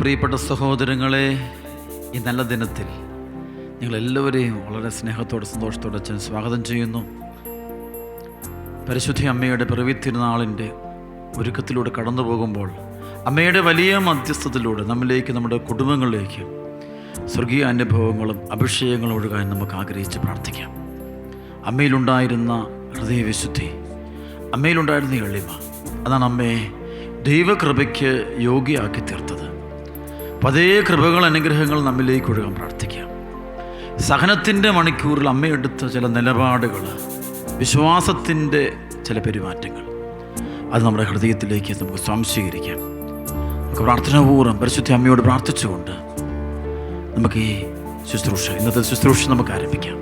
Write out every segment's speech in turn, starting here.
പ്രിയപ്പെട്ട സഹോദരങ്ങളെ, ഈ നല്ല ദിനത്തിൽ നിങ്ങളെല്ലാവരെയും വളരെ സ്നേഹത്തോടെ സന്തോഷത്തോടെ അച്ഛൻ സ്വാഗതം ചെയ്യുന്നു. പരിശുദ്ധ അമ്മയുടെ പിറവി തിരുനാളിൻ്റെ ഒരുക്കത്തിലൂടെ കടന്നു പോകുമ്പോൾ അമ്മയുടെ വലിയ മധ്യസ്ഥത്തിലൂടെ നമ്മിലേക്ക്, നമ്മുടെ കുടുംബങ്ങളിലേക്ക് സ്വർഗീയ അനുഭവങ്ങളും അഭിഷേകങ്ങളും ഒഴുകാൻ നമുക്ക് ആഗ്രഹിച്ച് പ്രാർത്ഥിക്കാം. അമ്മയിലുണ്ടായിരുന്ന ഹൃദയവിശുദ്ധി, അമ്മയിലുണ്ടായിരുന്ന എളിമ, അതാണ് അമ്മയെ ദൈവകൃപയ്ക്ക് യോഗ്യയാക്കി തീർത്തത്. അപ്പം അതേ കൃപകൾ, അനുഗ്രഹങ്ങൾ നമ്മിലേക്ക് ഒഴുകാൻ പ്രാർത്ഥിക്കാം. സഹനത്തിൻ്റെ മണിക്കൂറിൽ അമ്മയെടുത്ത ചില നിലപാടുകൾ, വിശ്വാസത്തിൻ്റെ ചില പെരുമാറ്റങ്ങൾ, അത് നമ്മുടെ ഹൃദയത്തിലേക്ക് നമുക്ക് സ്വാംശീകരിക്കാം. നമുക്ക് പ്രാർത്ഥനാപൂർവ്വം പരിശുദ്ധ അമ്മയോട് പ്രാർത്ഥിച്ചുകൊണ്ട് നമുക്ക് ഈ ശുശ്രൂഷ, ഇന്നത്തെ ശുശ്രൂഷ നമുക്ക് ആരംഭിക്കാം.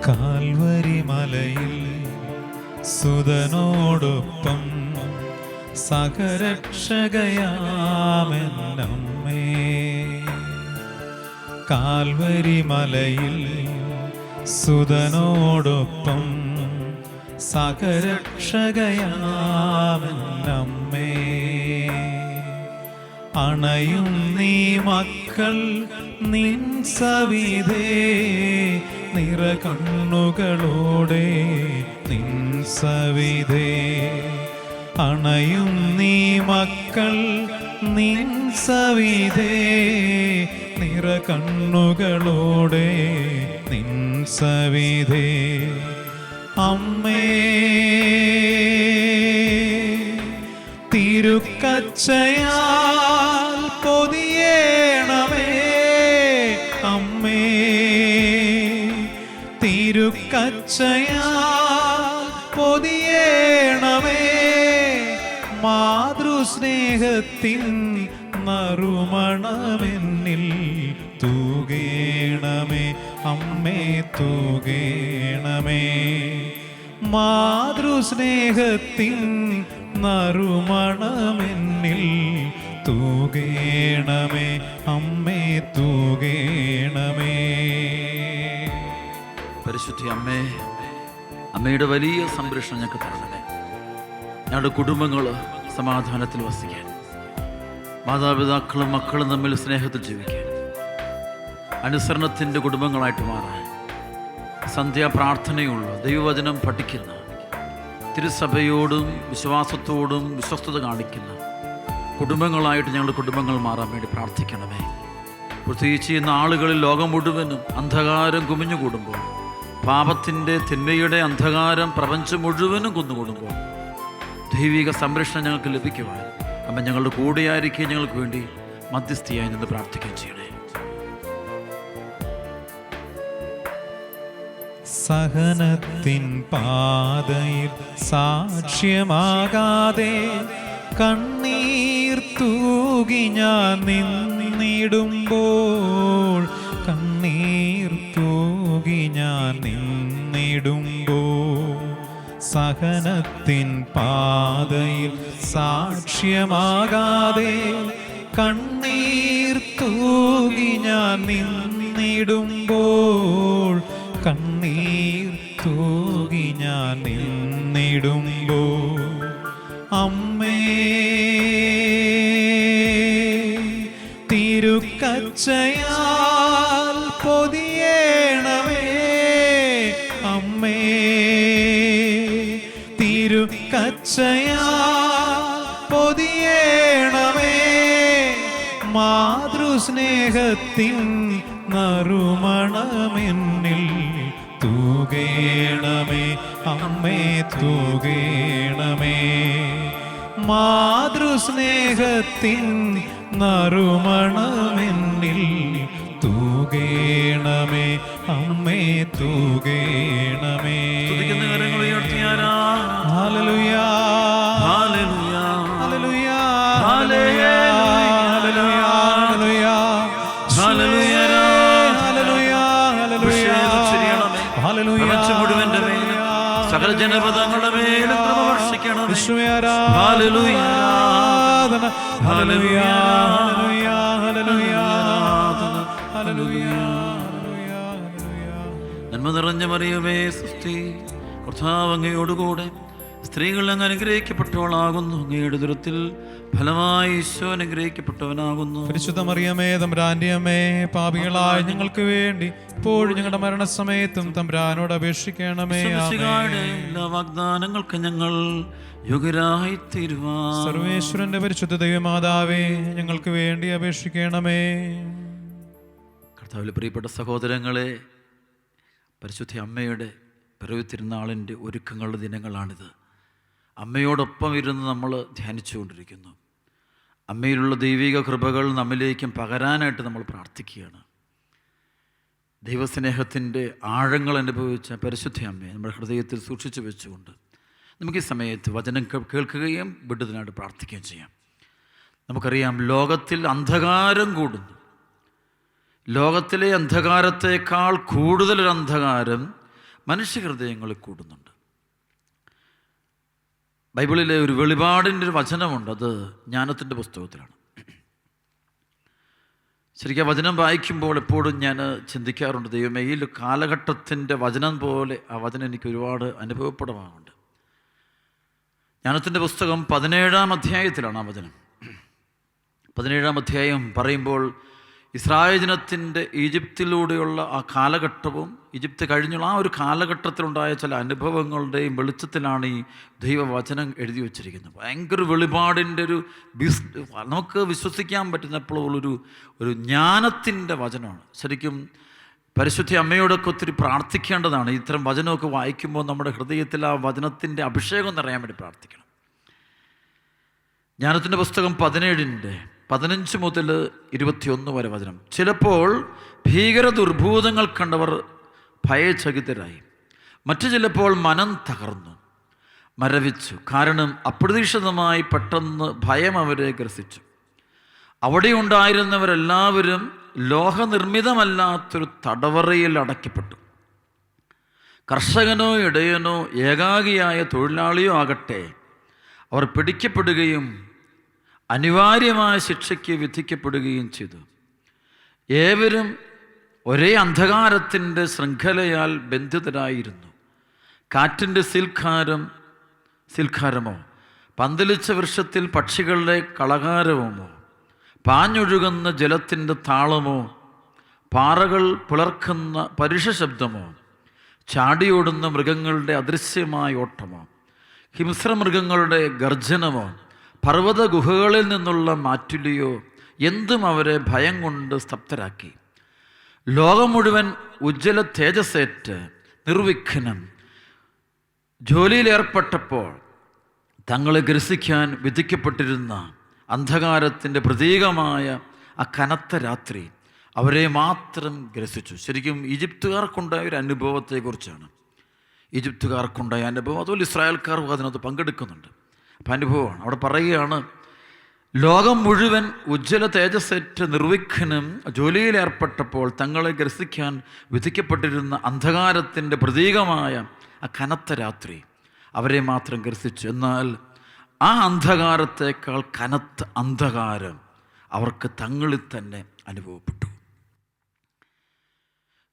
കാൽവരി മലയിൽ സുതനോടൊപ്പം സഹരക്ഷകയാമെന്നമ്മേ, കാൽവരി മലയിൽ സുതനോടൊപ്പം സഹരക്ഷകയാമെന്നമ്മേ, അണയും നീ മക്കൾ നിൻ സവിധേ, നിറകണ്ണുകളോടെ നിൻ സവിധേ, അണയും നീ മക്കൾ നിൻ സവിധേ, നിറകണ്ണുകളോടെ നിൻ സവിധേ. അമ്മേ, തിരുക്കച്ചയാൽ പൊതിയേണമേ, അമ്മേ, തിരുക്കച്ചയാൽ പൊതിയേണമേ, മാതൃസ്നേഹത്തിൻ നറുമണമെന്നിൽ തൂകേണമേ, അമ്മേ തൂകേണമേ, മാതൃസ്നേഹത്തിൻ നറുമണമെന്നിൽ തൂകേണമേ, അമ്മേ തൂകേണമേ. പരിശുദ്ധ അമ്മേ, അമ്മയുടെ വലിയ സംരക്ഷണം ഞങ്ങൾക്ക് തരണമേ. ഞങ്ങളുടെ കുടുംബങ്ങൾ സമാധാനത്തിൽ വസിക്കാൻ, മാതാപിതാക്കളും മക്കളും തമ്മിൽ സ്നേഹത്തിൽ ജീവിക്കാൻ, അനുസരണത്തിൻ്റെ കുടുംബങ്ങളായിട്ട് മാറാൻ, സന്ധ്യാപ്രാർത്ഥനയുള്ള ദൈവവചനം പഠിക്കുന്ന, തിരുസഭയോടും വിശ്വാസത്തോടും വിശ്വസ്തത കാണിക്കുന്ന കുടുംബങ്ങളായിട്ട് ഞങ്ങളുടെ കുടുംബങ്ങൾ മാറാൻ വേണ്ടി പ്രാർത്ഥിക്കണമേ. പ്രത്യേകിച്ച് ഈ നാളുകളിൽ ലോകം മുഴുവനും അന്ധകാരം കുമിഞ്ഞുകൂടുമ്പോൾ, പാപത്തിൻ്റെ തിന്മയുടെ അന്ധകാരം പ്രപഞ്ചം മുഴുവനും കുന്നുകൂടുമ്പോൾ ദൈവിക സംരക്ഷണം ഞങ്ങൾക്ക് ലഭിക്കുവാൻ അമ്മ ഞങ്ങളുടെ കൂടെയായിരിക്കും, ഞങ്ങൾക്ക് വേണ്ടി മധ്യസ്ഥയായി നിന്ന് പ്രാർത്ഥിക്കുകയും ചെയ്യണേ. സഹനത്തിൻ പാതയിൽ സാക്ഷ്യമാകാതെ കണ്ണീർ തൂകി ഞാൻ നിന്നിടുമ്പോൾ, കണ്ണീർ തൂകി ഞാൻ നിന്നിടുമ്പോൾ, സഹനത്തിൻ പാതയിൽ സാക്ഷ്യമാകാതെ കണ്ണീർ തൂകി ഞാൻ നിന്നിടുമ്പോൾ, കണ്ണീർ തൂകി ഞാൻ നിന്നിടുമ്പോൾ, അമ്മേ, തിരുക്കച്ചയാൽ പൊതിയേണമേ, അമ്മേ, തിരുക്കച്ചയാൽ പൊതിയേണമേ, മാതൃസ്നേഹത്തിൻ നറുമണമെന്നിൽ തൂകേണമേ, അമ്മേ തൂകേണമേ, മാതൃസ്നേഹത്തിൻ നറുമണമെന്നിൽ തൂകേണമേ, അമ്മേ തൂകേണമേ. ഹല്ലേലൂയ, ഹല്ലേലൂയ, ഹല്ലേലൂയ, ഹല്ലേലൂയ, ഹല്ലേലൂയ, ഹല്ലേലൂയ, ഹല്ലേലൂയ, മുഴുവന്റെ മേൽ സകല ജനപദങ്ങളുടെ മേലും കൃപ വർഷിക്കണം. ഹല്ലേലൂയ, ഹല്ലേലൂയ, ഹല്ലേലൂയ, ഹല്ലേലൂയ, നന്മ നിറഞ്ഞ മറിയമേ സ്വസ്തി, കർത്താവ് അങ്ങയോടുകൂടെ സ്ത്രീകൾ അങ്ങ് അനുഗ്രഹിക്കപ്പെട്ടവളാകുന്നു. അങ്ങയുടെ ദുരത്തിൽ ഫലമായി ഈശോ അനുഗ്രഹിക്കപ്പെട്ടവനാകുന്നു. പരിശുദ്ധ മറിയമേ തമ്പുരാന്റെ അമ്മേ, പാപികളായ ഞങ്ങൾക്ക് വേണ്ടി ഇപ്പോഴും ഞങ്ങളുടെ മരണസമയത്തും തമ്പുരാനോട് അപേക്ഷിക്കണമേ. എല്ലാ വാഗ്ദാനങ്ങൾക്ക് ഞങ്ങൾ യോഗ്യരായി തീരുവാൻ സർവേശ്വരന്റെ പരിശുദ്ധ ദൈവമാതാവേ, ഞങ്ങൾക്ക് വേണ്ടി അപേക്ഷിക്കണമേ. കർത്താവിൽ പ്രിയപ്പെട്ട സഹോദരങ്ങളെ, പരിശുദ്ധ അമ്മയുടെ പിറവി തിരുനാളിൻ്റെ ഒരുക്കങ്ങളുടെ ദിനങ്ങളാണിത്. അമ്മയോടൊപ്പം ഇരുന്ന് നമ്മൾ ധ്യാനിച്ചുകൊണ്ടിരിക്കുന്നു. അമ്മയിലുള്ള ദൈവിക കൃപകൾ നമ്മിലേക്കും പകരാനായിട്ട് നമ്മൾ പ്രാർത്ഥിക്കുകയാണ്. ദൈവസ്നേഹത്തിൻ്റെ ആഴങ്ങൾ അനുഭവിച്ച പരിശുദ്ധ അമ്മയെ നമ്മുടെ ഹൃദയത്തിൽ സൂക്ഷിച്ചു വെച്ചുകൊണ്ട് നമുക്ക് ഈ സമയത്ത് വചനം കേൾക്കുകയും വിടുതലായിട്ട് പ്രാർത്ഥിക്കുകയും ചെയ്യാം. നമുക്കറിയാം, ലോകത്തിൽ അന്ധകാരം കൂടുന്നു. ലോകത്തിലെ അന്ധകാരത്തേക്കാൾ കൂടുതലൊരു അന്ധകാരം മനുഷ്യഹൃദയങ്ങളിൽ കൂടുന്നുണ്ട്. ബൈബിളിലെ ഒരു വെളിപാടിൻ്റെ ഒരു വചനമുണ്ട്, അത് ജ്ഞാനത്തിൻ്റെ പുസ്തകത്തിലാണ്. ശരിക്കും വചനം വായിക്കുമ്പോൾ എപ്പോഴും ഞാൻ ചിന്തിക്കാറുണ്ട്, ദൈവമേ, ഈ കാലഘട്ടത്തിൻ്റെ വചനം പോലെ ആ വചനം എനിക്ക് ഒരുപാട് അനുഭവപ്പെടാറുണ്ട്. ജ്ഞാനത്തിൻ്റെ പുസ്തകം 17-ാം അധ്യായത്തിലാണ് ആ വചനം. 17-ാം അധ്യായം പറയുമ്പോൾ ഇസ്രായേൽ ജനത്തിൻ്റെ ഈജിപ്തിലൂടെയുള്ള ആ കാലഘട്ടവും ഈജിപ്ത് കഴിഞ്ഞുള്ള ആ ഒരു കാലഘട്ടത്തിലുണ്ടായ ചില അനുഭവങ്ങളുടെയും വെളിച്ചത്തിലാണ് ഈ ദൈവവചനം എഴുതി വച്ചിരിക്കുന്നത്. ഭയങ്കര വെളിപാടിൻ്റെ ഒരു നമുക്ക് വിശ്വസിക്കാൻ പറ്റുന്നപ്പോഴൊരു ജ്ഞാനത്തിൻ്റെ വചനമാണ്. ശരിക്കും പരിശുദ്ധ അമ്മയോടൊക്കെ ഒത്തിരി പ്രാർത്ഥിക്കേണ്ടതാണ്. ഇത്തരം വചനമൊക്കെ വായിക്കുമ്പോൾ നമ്മുടെ ഹൃദയത്തിൽ ആ വചനത്തിൻ്റെ അഭിഷേകം നിറയാൻ വേണ്ടി പ്രാർത്ഥിക്കണം. ജ്ഞാനത്തിൻ്റെ പുസ്തകം 17-ന്റെ 15 മുതൽ 21 വരെ വചനം. ചിലപ്പോൾ ഭീകര ദുർഭൂതങ്ങൾ കണ്ടവർ ഭയചകിതരായി, മറ്റു ചിലപ്പോൾ മനം തകർന്നു മരവിച്ചു. കാരണം അപ്രതീക്ഷിതമായി പെട്ടെന്ന് ഭയം അവരെ ഗ്രസിച്ചു. അവിടെ ഉണ്ടായിരുന്നവരെല്ലാവരും ലോഹനിർമ്മിതമല്ലാത്തൊരു തടവറയിൽ അടയ്ക്കപ്പെട്ടു. കർഷകനോ ഇടയനോ ഏകാഗിയായ തൊഴിലാളിയോ ആകട്ടെ, അവർ പിടിക്കപ്പെടുകയും അനിവാര്യമായ ശിക്ഷയ്ക്ക് വിധിക്കപ്പെടുകയും ചെയ്തു. ഏവരും ഒരേ അന്ധകാരത്തിൻ്റെ ശൃംഖലയാൽ ബന്ധിതരായിരുന്നു. കാറ്റിൻ്റെ സിൽക്കാരമോ പന്തലിച്ച വൃക്ഷത്തിൽ പക്ഷികളുടെ കളകാരവുമോ പാഞ്ഞൊഴുകുന്ന ജലത്തിൻ്റെ താളമോ പാറകൾ പിളർക്കുന്ന പരുഷ ശബ്ദമോ ചാടിയോടുന്ന മൃഗങ്ങളുടെ അദൃശ്യമായ ഓട്ടമോ ഹിംസ്രമൃഗങ്ങളുടെ ഗർജനമോ പർവ്വത ഗുഹകളിൽ നിന്നുള്ള മാറ്റുലിയോ എന്തും അവരെ ഭയം കൊണ്ട് സ്തബ്ധരാക്കി. ലോകം മുഴുവൻ ഉജ്ജ്വല തേജസ്സേറ്റ് നിർവിഘ്നം ജോലിയിലേർപ്പെട്ടപ്പോൾ തങ്ങളെ ഗ്രസിക്കാൻ വിധിക്കപ്പെട്ടിരുന്ന അന്ധകാരത്തിൻ്റെ പ്രതീകമായ ആ കനത്ത രാത്രി അവരെ മാത്രം ഗ്രസിച്ചു. ശരിക്കും ഈജിപ്തുകാർക്കുണ്ടായ ഒരു അനുഭവത്തെക്കുറിച്ചാണ്. ഈജിപ്തുകാർക്കുണ്ടായ അനുഭവം, അതുപോലെ ഇസ്രായേൽക്കാർക്കും അതിനകത്ത് പങ്കെടുക്കുന്നുണ്ട്. അപ്പം അനുഭവമാണ്. അവിടെ പറയുകയാണ്, ലോകം മുഴുവൻ ഉജ്ജ്വല തേജസ്സേറ്റ് നിർവിഘ്നം ജോലിയിലേർപ്പെട്ടപ്പോൾ തങ്ങളെ ഗ്രസിക്കാൻ വിധിക്കപ്പെട്ടിരുന്ന അന്ധകാരത്തിൻ്റെ പ്രതീകമായ ആ കനത്ത രാത്രി അവരെ മാത്രം ഗ്രസിച്ചു. എന്നാൽ ആ അന്ധകാരത്തേക്കാൾ കനത്ത അന്ധകാരം അവർക്ക് തങ്ങളിൽ തന്നെ അനുഭവപ്പെട്ടു.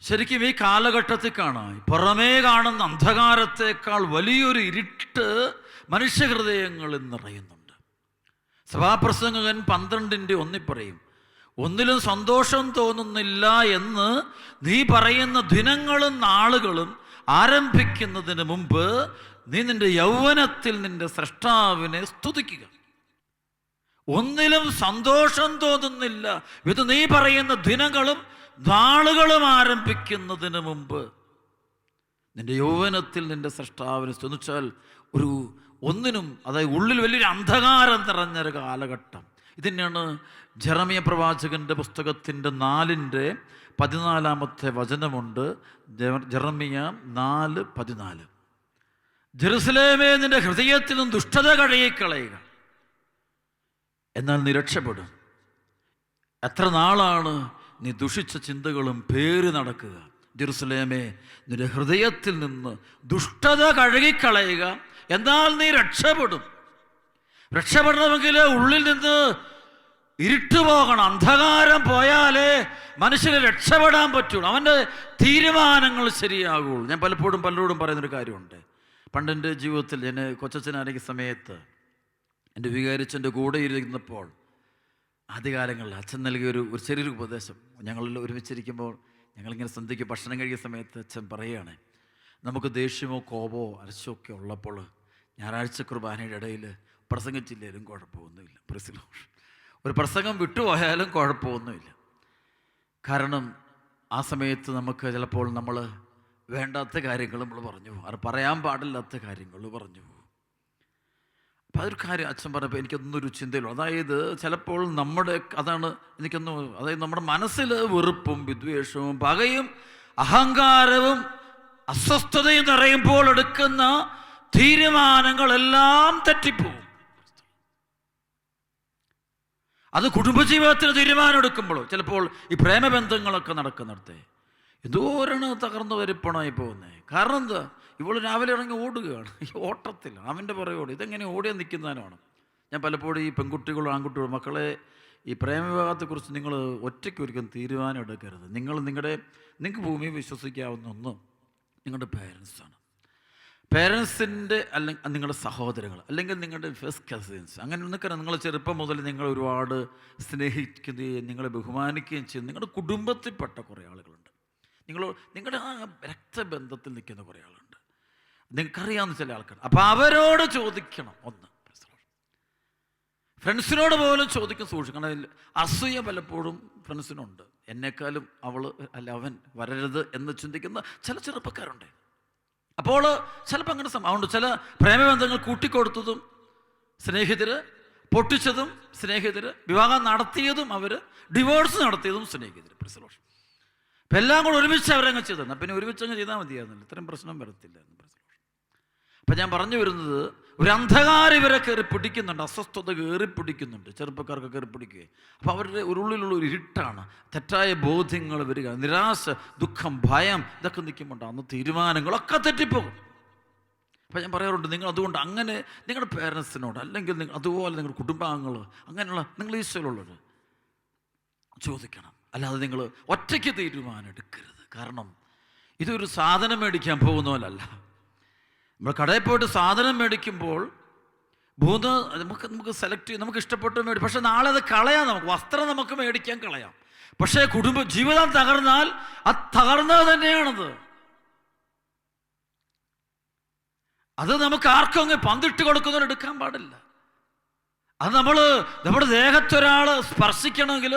ശരിക്കും ഈ കാലഘട്ടത്തിൽ കാണാൻ പുറമേ കാണുന്ന അന്ധകാരത്തേക്കാൾ വലിയൊരു ഇരുട്ട് മനുഷ്യഹൃദയങ്ങളിൽ നിറയുന്നുണ്ട്. സഭാപ്രസംഗകൻ 12:1 പറയും, ഒന്നിലും സന്തോഷം തോന്നുന്നില്ല എന്ന് നീ പറയുന്ന ദിനങ്ങളും നാളുകളും ആരംഭിക്കുന്നതിന് മുമ്പ് നീ നിന്റെ യൗവനത്തിൽ നിന്റെ സ്രഷ്ടാവിനെ സ്തുതിക്കുക. ഒന്നിലും സന്തോഷം തോന്നുന്നില്ല ഇത് നീ പറയുന്ന ദിനങ്ങളും നാളുകളും ആരംഭിക്കുന്നതിന് മുമ്പ് നിന്റെ യൗവനത്തിൽ നിന്റെ സ്രഷ്ടാവിനെ സ്തുതിച്ചാൽ ഒന്നിനും, അതായത് ഉള്ളിൽ വലിയൊരു അന്ധകാരം നിറഞ്ഞൊരു കാലഘട്ടം. ഇതിനെയാണ് ജെറമിയ പ്രവാചകന്റെ പുസ്തകത്തിൻ്റെ 4-ന്റെ-14 വചനമുണ്ട്. ജെറമിയ 4:14. ജെറുസലേമേ, നിന്റെ ഹൃദയത്തിൽ നിന്നും ദുഷ്ടത കഴുകിക്കളയുക, എന്നാൽ നീ രക്ഷപ്പെടും. എത്ര നാളാണ് നീ ദുഷിച്ച ചിന്തകളും പേര് നടക്കുക? ജെറുസലേമേ, നിന്റെ ഹൃദയത്തിൽ നിന്ന് ദുഷ്ടത കഴുകിക്കളയുക, എന്നാൽ നീ രക്ഷപ്പെടും. രക്ഷപ്പെടണമെങ്കിൽ ഉള്ളിൽ നിന്ന് ഇരുട്ട് പോകണം, അന്ധകാരം പോയാലേ മനുഷ്യന് രക്ഷപ്പെടാൻ പറ്റുള്ളൂ, അവൻ്റെ തീരുമാനങ്ങൾ ശരിയാകുള്ളൂ. ഞാൻ പലരോടും പറയുന്നൊരു കാര്യമുണ്ട്. പണ്ടെൻ്റെ ജീവിതത്തിൽ ഞാൻ കൊച്ചച്ഛനായിരിക്കുന്ന സമയത്ത് എൻ്റെ വികാരിച്ചൻ്റെ കൂടെ ഇരുന്നപ്പോൾ ആദ്യകാലങ്ങളിൽ അച്ഛൻ നൽകിയ ഒരു ചെറിയൊരു ഉപദേശം. ഞങ്ങളിൽ ഒരുമിച്ചിരിക്കുമ്പോൾ ഞങ്ങളിങ്ങനെ സന്ധ്യയ്ക്ക് ഭക്ഷണം കഴിക്കുന്ന സമയത്ത് അച്ഛൻ പറയുകയാണ്, നമുക്ക് ദേഷ്യമോ കോപമോ അരശോ ഒക്കെ ഉള്ളപ്പോൾ ഞായറാഴ്ച കുർബാനയുടെ ഇടയിൽ പ്രസംഗിച്ചില്ലേലും കുഴപ്പമൊന്നുമില്ല. ഒരു പ്രസംഗം വിട്ടുപോയാലും കുഴപ്പമൊന്നുമില്ല. കാരണം ആ സമയത്ത് നമുക്ക് ചിലപ്പോൾ നമ്മൾ വേണ്ടാത്ത കാര്യങ്ങൾ നമ്മൾ പറഞ്ഞു പോകും, അത് പറയാൻ പാടില്ലാത്ത കാര്യങ്ങൾ പറഞ്ഞു പോകും. അപ്പം അതൊരു കാര്യം അച്ഛൻ പറഞ്ഞപ്പോൾ എനിക്കൊന്നൊരു ചിന്തയുള്ളൂ. അതായത് ചിലപ്പോൾ നമ്മുടെ മനസ്സിൽ വെറുപ്പും വിദ്വേഷവും പകയും അഹങ്കാരവും അസ്വസ്ഥതയും നിറയുമ്പോൾ എടുക്കുന്ന തീരുമാനങ്ങളെല്ലാം തെറ്റിപ്പോവും. അത് കുടുംബജീവിതത്തിന് തീരുമാനം എടുക്കുമ്പോഴോ ചിലപ്പോൾ ഈ പ്രേമബന്ധങ്ങളൊക്കെ നടക്കുന്നിടത്തെ എന്തോരാണ് തകർന്നു വരിപ്പണമായി പോകുന്നത്. കാരണം എന്താ, ഇവൾ രാവിലെ ഇറങ്ങി ഓടുകയാണ്, ഈ ഓട്ടത്തിൽ അവൻ്റെ പുറകെ ഓടി. ഇതെങ്ങനെ ഓടിയാൽ നിൽക്കുന്നതിനാണ്. ഞാൻ പലപ്പോഴും ഈ പെൺകുട്ടികളും ആൺകുട്ടികളും മക്കളെ, ഈ പ്രേമവിവാഹത്തെക്കുറിച്ച് നിങ്ങൾ ഒറ്റയ്ക്ക് ഒരിക്കലും തീരുമാനം എടുക്കരുത്. നിങ്ങൾക്ക് ഭൂമിയെ വിശ്വസിക്കാവുന്ന ഒന്ന് നിങ്ങളുടെ പേരൻസാണ്. പേരൻസിൻ്റെ അല്ലെങ്കിൽ നിങ്ങളുടെ സഹോദരങ്ങൾ, അല്ലെങ്കിൽ നിങ്ങളുടെ ഫസ്റ്റ് കസിൻസ്, അങ്ങനെ നിൽക്കണം. നിങ്ങൾ ചെറുപ്പം മുതൽ നിങ്ങൾ ഒരുപാട് സ്നേഹിക്കുകയും നിങ്ങളെ ബഹുമാനിക്കുകയും ചെയ്യുന്ന നിങ്ങളുടെ കുടുംബത്തിൽപ്പെട്ട കുറേ ആളുകളുണ്ട്. നിങ്ങളുടെ ആ രക്തബന്ധത്തിൽ നിൽക്കുന്ന കുറേ ആളുണ്ട്, നിങ്ങൾക്കറിയാവുന്ന ചില ആൾക്കാർ. അപ്പോൾ അവരോട് ചോദിക്കണം. ഒന്ന് ഫ്രണ്ട്സിനോട് പോലും ചോദിക്കാൻ സൂക്ഷിക്കണം. അസൂയ പലപ്പോഴും ഫ്രണ്ട്സിനുണ്ട്. എന്നെക്കാളും അവൻ വരരുത് എന്ന് ചിന്തിക്കുന്ന ചില ചെറുപ്പക്കാരുണ്ട്. അപ്പോൾ ചിലപ്പോൾ അങ്ങനെ അതുകൊണ്ട് ചില പ്രേമബന്ധങ്ങൾ കൂട്ടിക്കൊടുത്തതും സ്നേഹിതര്, പൊട്ടിച്ചതും സ്നേഹിതര്, വിവാഹം നടത്തിയതും അവർ, ഡിവോഴ്സ് നടത്തിയതും സ്നേഹിതര്. പ്രസലോഷം അപ്പം എല്ലാം കൂടെ ഒരുമിച്ച് അവരങ്ങ് ചെയ്തതാണ്. പിന്നെ ഒരുമിച്ചങ്ങ് ചെയ്താൽ മതിയാകുന്നില്ല, ഇത്രയും പ്രശ്നം വരത്തില്ല. അപ്പം ഞാൻ പറഞ്ഞു വരുന്നത്, ഒരു അന്ധകാരം ഇവരെ കയറി പിടിക്കുന്നുണ്ട്, അസ്വസ്ഥത കയറി പിടിക്കുന്നുണ്ട്, ചെറുപ്പക്കാർക്ക് കയറി പിടിക്കുക. അപ്പോൾ അവരുടെ ഉള്ളിലുള്ള ഒരു ഇരുട്ടാണ്, തെറ്റായ ബോധ്യങ്ങൾ വരിക, നിരാശ, ദുഃഖം, ഭയം, ഇതൊക്കെ നിൽക്കുമ്പോൾ അന്ന് തീരുമാനങ്ങളൊക്കെ തെറ്റിപ്പോകും. അപ്പം ഞാൻ പറയാറുണ്ട്, നിങ്ങൾ അതുകൊണ്ട് അങ്ങനെ നിങ്ങളുടെ പേരൻസിനോട്, അല്ലെങ്കിൽ അതുപോലെ നിങ്ങളുടെ കുടുംബാംഗങ്ങൾ, അങ്ങനെയുള്ള നിങ്ങൾ ഈശ്വരമുള്ളവർ ചോദിക്കണം. അല്ലാതെ നിങ്ങൾ ഒറ്റയ്ക്ക് തീരുമാനം എടുക്കരുത്. കാരണം ഇതൊരു സാധനം മേടിക്കാൻ പോകുന്ന പോലല്ല. നമ്മൾ കടയിൽ പോയിട്ട് സാധനം മേടിക്കുമ്പോൾ നമുക്ക് സെലക്ട് ചെയ്യും, നമുക്ക് ഇഷ്ടപ്പെട്ട് മേടിക്കും. പക്ഷെ നാളെ അത് കളയാം, നമുക്ക് വസ്ത്രം നമുക്ക് മേടിക്കാൻ കളയാം. പക്ഷേ ജീവിതം തകർന്നാൽ അത് തകർന്നത് തന്നെയാണത്. അത് നമുക്ക് ആർക്കും അങ്ങ് പന്തിട്ട് കൊടുക്കുന്നവർ എടുക്കാൻ പാടില്ല. അത് നമ്മുടെ ദേഹത്തൊരാൾ സ്പർശിക്കണമെങ്കിൽ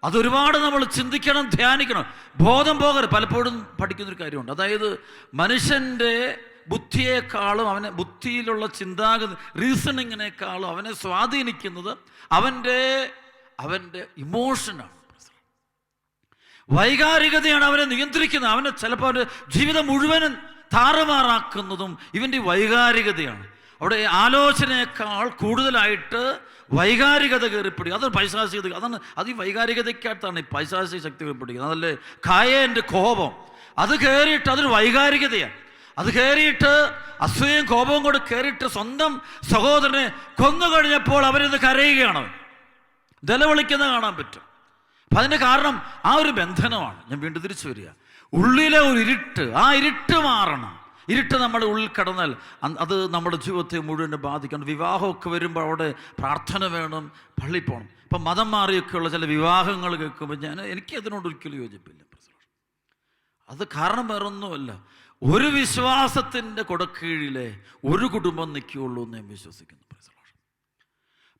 അതൊരുപാട് നമ്മൾ ചിന്തിക്കണം, ധ്യാനിക്കണം, ബോധം പോകരുത്. പലപ്പോഴും പഠിക്കുന്നൊരു കാര്യമുണ്ട്. അതായത് മനുഷ്യൻ്റെ ബുദ്ധിയേക്കാളും ബുദ്ധിയിലുള്ള ചിന്താഗതി, റീസണിങ്ങിനേക്കാളും അവനെ സ്വാധീനിക്കുന്നത് അവൻ്റെ ഇമോഷനാണ്, വൈകാരികതയാണ് അവനെ നിയന്ത്രിക്കുന്നത്. അവനെ ചിലപ്പോൾ അവൻ്റെ ജീവിതം മുഴുവനും താറുമാറാക്കുന്നതും ഇവൻ്റെ വൈകാരികതയാണ്. അവിടെ ആലോചനയേക്കാൾ കൂടുതലായിട്ട് വൈകാരികത കയറിപ്പിടി. അതാണ് പൈശാചികത. അത് ഈ വൈകാരികതയ്ക്കകത്താണ് ഈ പൈശാചിക ശക്തി കയറിപ്പിടിക്കുന്നത്. അതല്ലേ കായേൻ്റെ കോപം, അത് കയറിയിട്ട് അതൊരു വൈകാരികതയാണ്. അത് കയറിയിട്ട് അസൂയയും കോപവും കൂടെ കയറിയിട്ട് സ്വന്തം സഹോദരനെ കൊന്നു കഴിഞ്ഞപ്പോൾ അവരിത് കരയുകയാണ്, നിലവിളിക്കുന്നത് കാണാൻ പറ്റും. അപ്പം അതിൻ്റെ കാരണം ആ ഒരു ബന്ധനമാണ്. ഞാൻ വീണ്ടും തിരിച്ചു വരിക, ഉള്ളിലെ ഒരു ഇരുട്ട്, ആ ഇരുട്ട് മാറണം. ഇരുട്ട് നമ്മുടെ ഉള്ളിൽ കടന്നാൽ അത് നമ്മുടെ ജീവിതത്തെ മുഴുവൻ ബാധിക്കണം. വിവാഹമൊക്കെ വരുമ്പോൾ അവിടെ പ്രാർത്ഥന വേണം, പള്ളി പോകണം. ഇപ്പം മതം മാറിയൊക്കെയുള്ള ചില വിവാഹങ്ങൾ കേൾക്കുമ്പോൾ എനിക്ക് അതിനോട് ഒരിക്കലും യോജിപ്പില്ല. അത് കാരണം വേറൊന്നുമല്ല, ഒരു വിശ്വാസത്തിൻ്റെ കൊടക്കീഴിലെ ഒരു കുടുംബം നിൽക്കുകയുള്ളൂ എന്ന് ഞാൻ വിശ്വസിക്കുന്നു.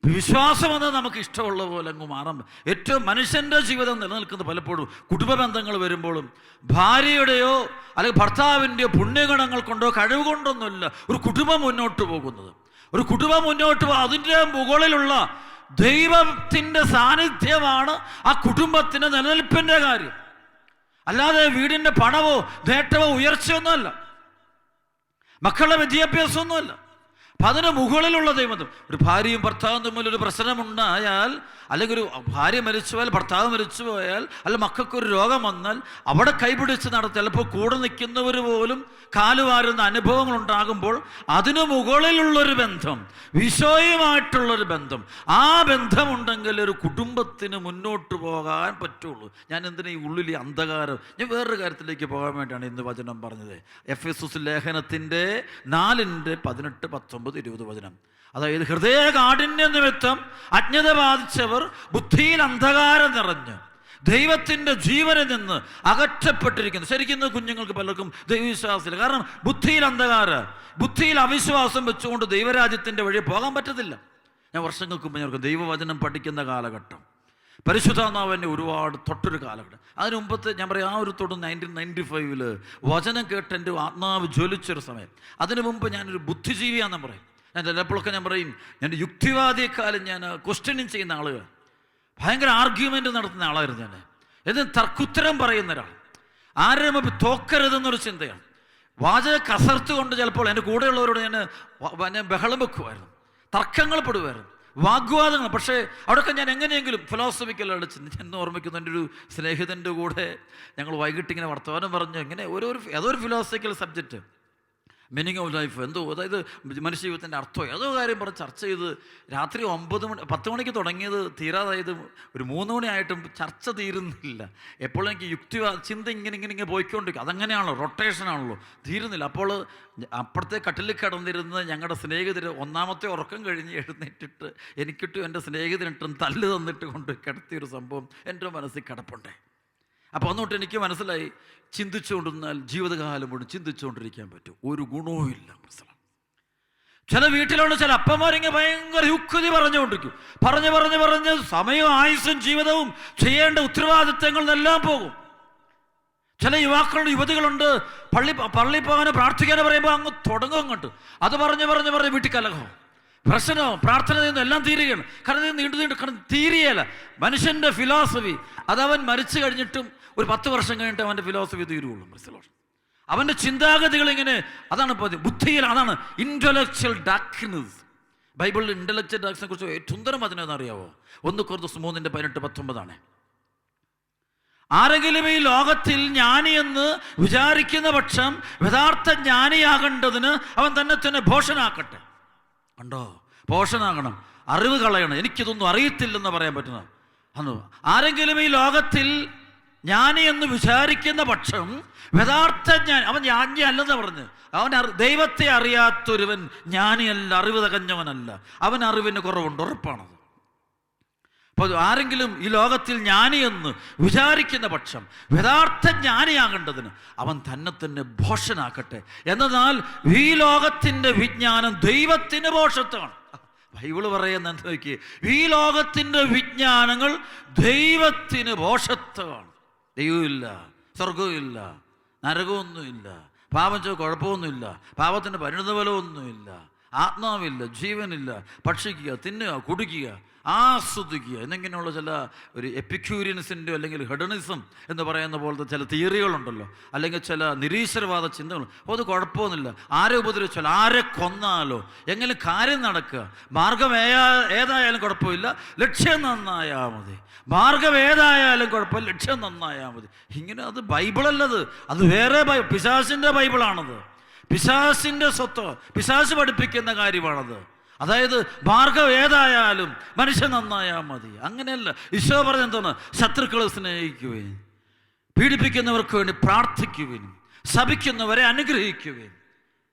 വിശ്വാസം എന്നത് നമുക്ക് ഇഷ്ടമുള്ള പോലെ അങ്ങ് മാറാൻ ഏറ്റവും മനുഷ്യൻ്റെ ജീവിതം നിലനിൽക്കുന്ന പലപ്പോഴും കുടുംബ ബന്ധങ്ങൾ വരുമ്പോഴും ഭാര്യയുടെയോ അല്ലെങ്കിൽ ഭർത്താവിൻ്റെയോ പുണ്യഗുണങ്ങൾ കൊണ്ടോ കഴിവ് കൊണ്ടൊന്നുമില്ല ഒരു കുടുംബം മുന്നോട്ട് പോകുന്നത്. ഒരു കുടുംബം മുന്നോട്ട് പോകുക, അതിൻ്റെ മുകളിലുള്ള ദൈവത്തിൻ്റെ സാന്നിധ്യമാണ് ആ കുടുംബത്തിൻ്റെ നിലനിൽപ്പിൻ്റെ കാര്യം. അല്ലാതെ വീടിൻ്റെ പണമോ നേട്ടമോ ഉയർച്ചയൊന്നുമല്ല, മക്കളുടെ വിദ്യാഭ്യാസമൊന്നുമല്ല. അപ്പം അതിന് മുകളിലുള്ള ദൈവം. ഒരു ഭാര്യയും ഭർത്താവും തമ്മിൽ ഒരു പ്രശ്നമുണ്ടായാൽ, അല്ലെങ്കിൽ ഒരു ഭാര്യ മരിച്ചു പോയാൽ, ഭർത്താവ് മരിച്ചു പോയാൽ, അല്ല മക്കൾക്കൊരു രോഗം വന്നാൽ അവിടെ കൈപിടിച്ച് നടത്തി ചിലപ്പോൾ കൂടെ നിൽക്കുന്നവർ പോലും കാലുവാരുന്ന അനുഭവങ്ങൾ ഉണ്ടാകുമ്പോൾ അതിനു മുകളിലുള്ളൊരു ബന്ധം, ഈശോയുമായിട്ടുള്ളൊരു ബന്ധം, ആ ബന്ധമുണ്ടെങ്കിൽ ഒരു കുടുംബത്തിന് മുന്നോട്ട് പോകാൻ പറ്റുള്ളൂ. ഞാൻ എന്തിനാ ഈ ഉള്ളിൽ ഈ അന്ധകാരം? ഞാൻ വേറൊരു കാര്യത്തിലേക്ക് പോകാൻ വേണ്ടിയാണ് ഇന്ന് വചനം പറഞ്ഞത്. എഫെസൂസ് ലേഖനത്തിൻ്റെ 4:18-19-20 വചനം. അതായത് ഹൃദയ കാഠിന്യ നിമിത്തം അജ്ഞത ബാധിച്ചവർ ബുദ്ധിയിൽ അന്ധകാരം നിറഞ്ഞ് ദൈവത്തിൻ്റെ ജീവനിൽ നിന്ന് അകറ്റപ്പെട്ടിരിക്കുന്നു. ശരിക്കും കുഞ്ഞുങ്ങൾക്ക് പലർക്കും ദൈവവിശ്വാസമില്ല. കാരണം ബുദ്ധിയിൽ അന്ധകാരം, ബുദ്ധിയിൽ അവിശ്വാസം വെച്ചുകൊണ്ട് ദൈവരാജ്യത്തിൻ്റെ വഴി പോകാൻ പറ്റത്തില്ല. ഞാൻ വർഷങ്ങൾക്ക് മുമ്പ് ഞങ്ങൾക്ക് ദൈവവചനം പഠിക്കുന്ന കാലഘട്ടം, പരിശുദ്ധാത്മാവിനെ ഒരുപാട് തൊട്ടൊരു കാലഘട്ടം. അതിന് മുമ്പത്തെ ഞാൻ പറയാം, ആ ഒരു 1995 വചനം കേട്ട് എൻ്റെ ആത്മാവ് ജ്വലിച്ചൊരു സമയം. അതിനു മുമ്പ് ഞാനൊരു ബുദ്ധിജീവിയാണെന്ന് പറയും. ഞാൻ ചിലപ്പോഴൊക്കെ ഞാൻ പറയും, ഞാൻ യുക്തിവാദിയെക്കാലം ഞാൻ ക്വസ്റ്റ്യനിങ് ചെയ്യുന്ന ആളുകൾ, ഭയങ്കര ആർഗ്യുമെൻ്റ് നടത്തുന്ന ആളായിരുന്നു ഞാൻ. എന്നിട്ട് തർക്കുത്തരം പറയുന്ന ഒരാൾ, ആരെയും തോക്കരുതെന്നൊരു ചിന്തയാണ്. വാചക കസർത്ത് കൊണ്ട് ചിലപ്പോൾ എൻ്റെ കൂടെയുള്ളവരോട് ഞാൻ ബഹളം വെക്കുമായിരുന്നു, തർക്കങ്ങൾ പെടുമായിരുന്നു, വാഗ്വാദങ്ങൾ. പക്ഷേ അവിടെയൊക്കെ ഞാൻ എങ്ങനെയെങ്കിലും ഫിലോസഫിക്കലാണ് എന്ന് ഓർമ്മിക്കുന്നു. എൻ്റെ ഒരു സ്നേഹിതൻ്റെ കൂടെ ഞങ്ങൾ വൈകിട്ട് ഇങ്ങനെ വർത്തമാനം പറഞ്ഞു, ഇങ്ങനെ ഏതൊരു philosophical subject, meaning of life എന്തോ, അതായത് മനുഷ്യജീവിതത്തിൻ്റെ അർത്ഥം ഏതോ കാര്യം പറഞ്ഞ് ചർച്ച ചെയ്ത് രാത്രി 10 മണിക്ക് തുടങ്ങിയത് തീരാതായത് ഒരു 3 മണിയായിട്ടും ചർച്ച തീരുന്നില്ല. എപ്പോഴും എനിക്ക് ചിന്ത ഇങ്ങനെ പോയിക്കൊണ്ടിരിക്കും. അതങ്ങനെയാണല്ലോ, റൊട്ടേഷനാണല്ലോ, തീരുന്നില്ല. അപ്പോൾ അപ്പുറത്തെ കട്ടിലിൽ കിടന്നിരുന്ന് ഞങ്ങളുടെ സ്നേഹിതർ ഒന്നാമത്തെ ഉറക്കം കഴിഞ്ഞ് എഴുന്നേറ്റിട്ട് എനിക്കിട്ടും എൻ്റെ സ്നേഹിതനിട്ടും തല്ല് തന്നിട്ട് കൊണ്ട് കിടത്തിയൊരു സംഭവം എൻ്റെ മനസ്സിൽ കിടപ്പുണ്ടേ. അപ്പോൾ അന്നോട്ട് എനിക്ക് മനസ്സിലായി, ചിന്തിച്ചുകൊണ്ടിരുന്നാൽ ജീവിതകാലം കൊണ്ട് ചിന്തിച്ചുകൊണ്ടിരിക്കാൻ പറ്റും, ഒരു ഗുണവും ഇല്ല. മനസ്സിലാവും. ചില വീട്ടിലുള്ള ചില അപ്പന്മാരിങ്ങനെ ഭയങ്കര യുക്തി പറഞ്ഞുകൊണ്ടിരിക്കും. പറഞ്ഞ് സമയവും ആയുസ്സും ജീവിതവും ചെയ്യേണ്ട ഉത്തരവാദിത്തങ്ങളെല്ലാം പോകും. ചില യുവാക്കളുടെ യുവതികളുണ്ട്, പള്ളി പോകാനോ പ്രാർത്ഥിക്കാനോ പറയുമ്പോൾ അങ്ങ് തുടങ്ങും അങ്ങോട്ട്. അത് പറഞ്ഞ് വീട്ടിൽ കലഹവും പ്രശ്നവും പ്രാർത്ഥന ചെയ്യുന്ന എല്ലാം തീരുകയാണ്. കാരണം നീണ്ടു കാരണം തീരുകയല്ല. മനുഷ്യൻ്റെ ഫിലോസഫി അതവൻ മരിച്ചു കഴിഞ്ഞിട്ടും ഒരു 10 വർഷം കഴിഞ്ഞിട്ട് അവൻ്റെ ഫിലോസഫി തീരുള്ളൂ. മനസ്സിലാവും. അവൻ്റെ ചിന്താഗതികൾ ഇങ്ങനെ, അതാണ് ബുദ്ധിയിൽ, അതാണ് ഇൻ്റലക്ച്വൽ ഡാർക്ക്നെസ്. ബൈബിളിൽ ഇൻ്റലക്ച്വൽ ഡാർക്ക്നെസ്സിനെ കുറിച്ച് ഏറ്റവും സുന്ദരം അതിനെന്നറിയാവോ? 1 കൊരിന്ത്യർ 3:18-19 ആരെങ്കിലും ഈ ലോകത്തിൽ ജ്ഞാനിയെന്ന് വിചാരിക്കുന്ന പക്ഷം യഥാർത്ഥ ജ്ഞാനിയാകേണ്ടതിന് അവൻ തന്നെ ഭോഷനാക്കട്ടെ. കണ്ടോ, ഭോഷനാകണം, അറിവ് കളയണം. എനിക്കിതൊന്നും അറിയത്തില്ലെന്ന് പറയാൻ പറ്റുന്ന അന്ന്. ആരെങ്കിലും ഈ ലോകത്തിൽ ജ്ഞാനി എന്ന് വിചാരിക്കുന്ന പക്ഷം യഥാർത്ഥ ജ്ഞാനി, അവൻ ജ്ഞാനി അല്ലെന്ന് പറഞ്ഞ്, അവൻ ദൈവത്തെ അറിയാത്തൊരുവൻ ജ്ഞാനിയല്ല, അറിവ് തികഞ്ഞവനല്ല, അവൻ അറിവിന് കുറവുണ്ട്, ഉറപ്പാണത്. അപ്പോൾ ആരെങ്കിലും ഈ ലോകത്തിൽ ജ്ഞാനിയെന്ന് വിചാരിക്കുന്ന പക്ഷം യഥാർത്ഥ ജ്ഞാനിയാകേണ്ടതിന് അവൻ തന്നെ ഭോഷനാക്കട്ടെ. എന്നാൽ ഈ ലോകത്തിൻ്റെ വിജ്ഞാനം ദൈവത്തിന് ഭോഷത്വമാണ്. ബൈബിള് പറയുന്ന എന്താ നോക്കിയേ, ഈ ലോകത്തിൻ്റെ വിജ്ഞാനങ്ങൾ ദൈവത്തിന് ഭോഷത്വമാണ്. ദൈവമില്ല, സ്വർഗവുമില്ല, നരകമൊന്നുമില്ല, പാപം ചെയ്ത കുഴപ്പമൊന്നുമില്ല, പാപത്തിൻ്റെ പരിണിതഫലമൊന്നുമില്ല, ആത്മാവില്ല, ജീവനില്ല, ഭക്ഷിക്കുക, തിന്നുക, കുടിക്കുക, ആസ്വദിക്കുക എന്നിങ്ങനെയുള്ള ചില ഒരു എപ്പിക്യൂരിയനിസിൻ്റെ അല്ലെങ്കിൽ ഹെഡണിസം എന്ന് പറയുന്ന പോലത്തെ ചില തിയറികളുണ്ടല്ലോ, അല്ലെങ്കിൽ ചില നിരീശ്വരവാദ ചിന്തകൾ. അപ്പോൾ അത് കുഴപ്പമൊന്നുമില്ല. ആരെ ഉപദ്രവിച്ചാലോ, ആരെ കൊന്നാലോ, എങ്ങനെ കാര്യം നടക്കുക, മാർഗം ഏതായാലും കുഴപ്പമില്ല, ലക്ഷ്യം നന്നായാൽ മതി. മാർഗം ഏതായാലും കുഴപ്പമില്ല, ലക്ഷ്യം നന്നായാൽ മതി. ഇങ്ങനെ അത് ബൈബിളല്ലത്, അത് വേറെ പിശാചിൻ്റെ ബൈബിളാണത്. പിശാചിൻ്റെ സ്വത്ത്, പിശാച് പഠിപ്പിക്കുന്ന കാര്യമാണത്. അതായത് മാർഗം ഏതായാലും മനുഷ്യൻ നന്നായാൽ മതി. അങ്ങനെയല്ല. ഈശോ പറഞ്ഞെന്താണ്? ശത്രുക്കളെ സ്നേഹിക്കുവേൻ, പീഡിപ്പിക്കുന്നവർക്ക് വേണ്ടി പ്രാർത്ഥിക്കുവേൻ, ശപിക്കുന്നവരെ അനുഗ്രഹിക്കുവേൻ.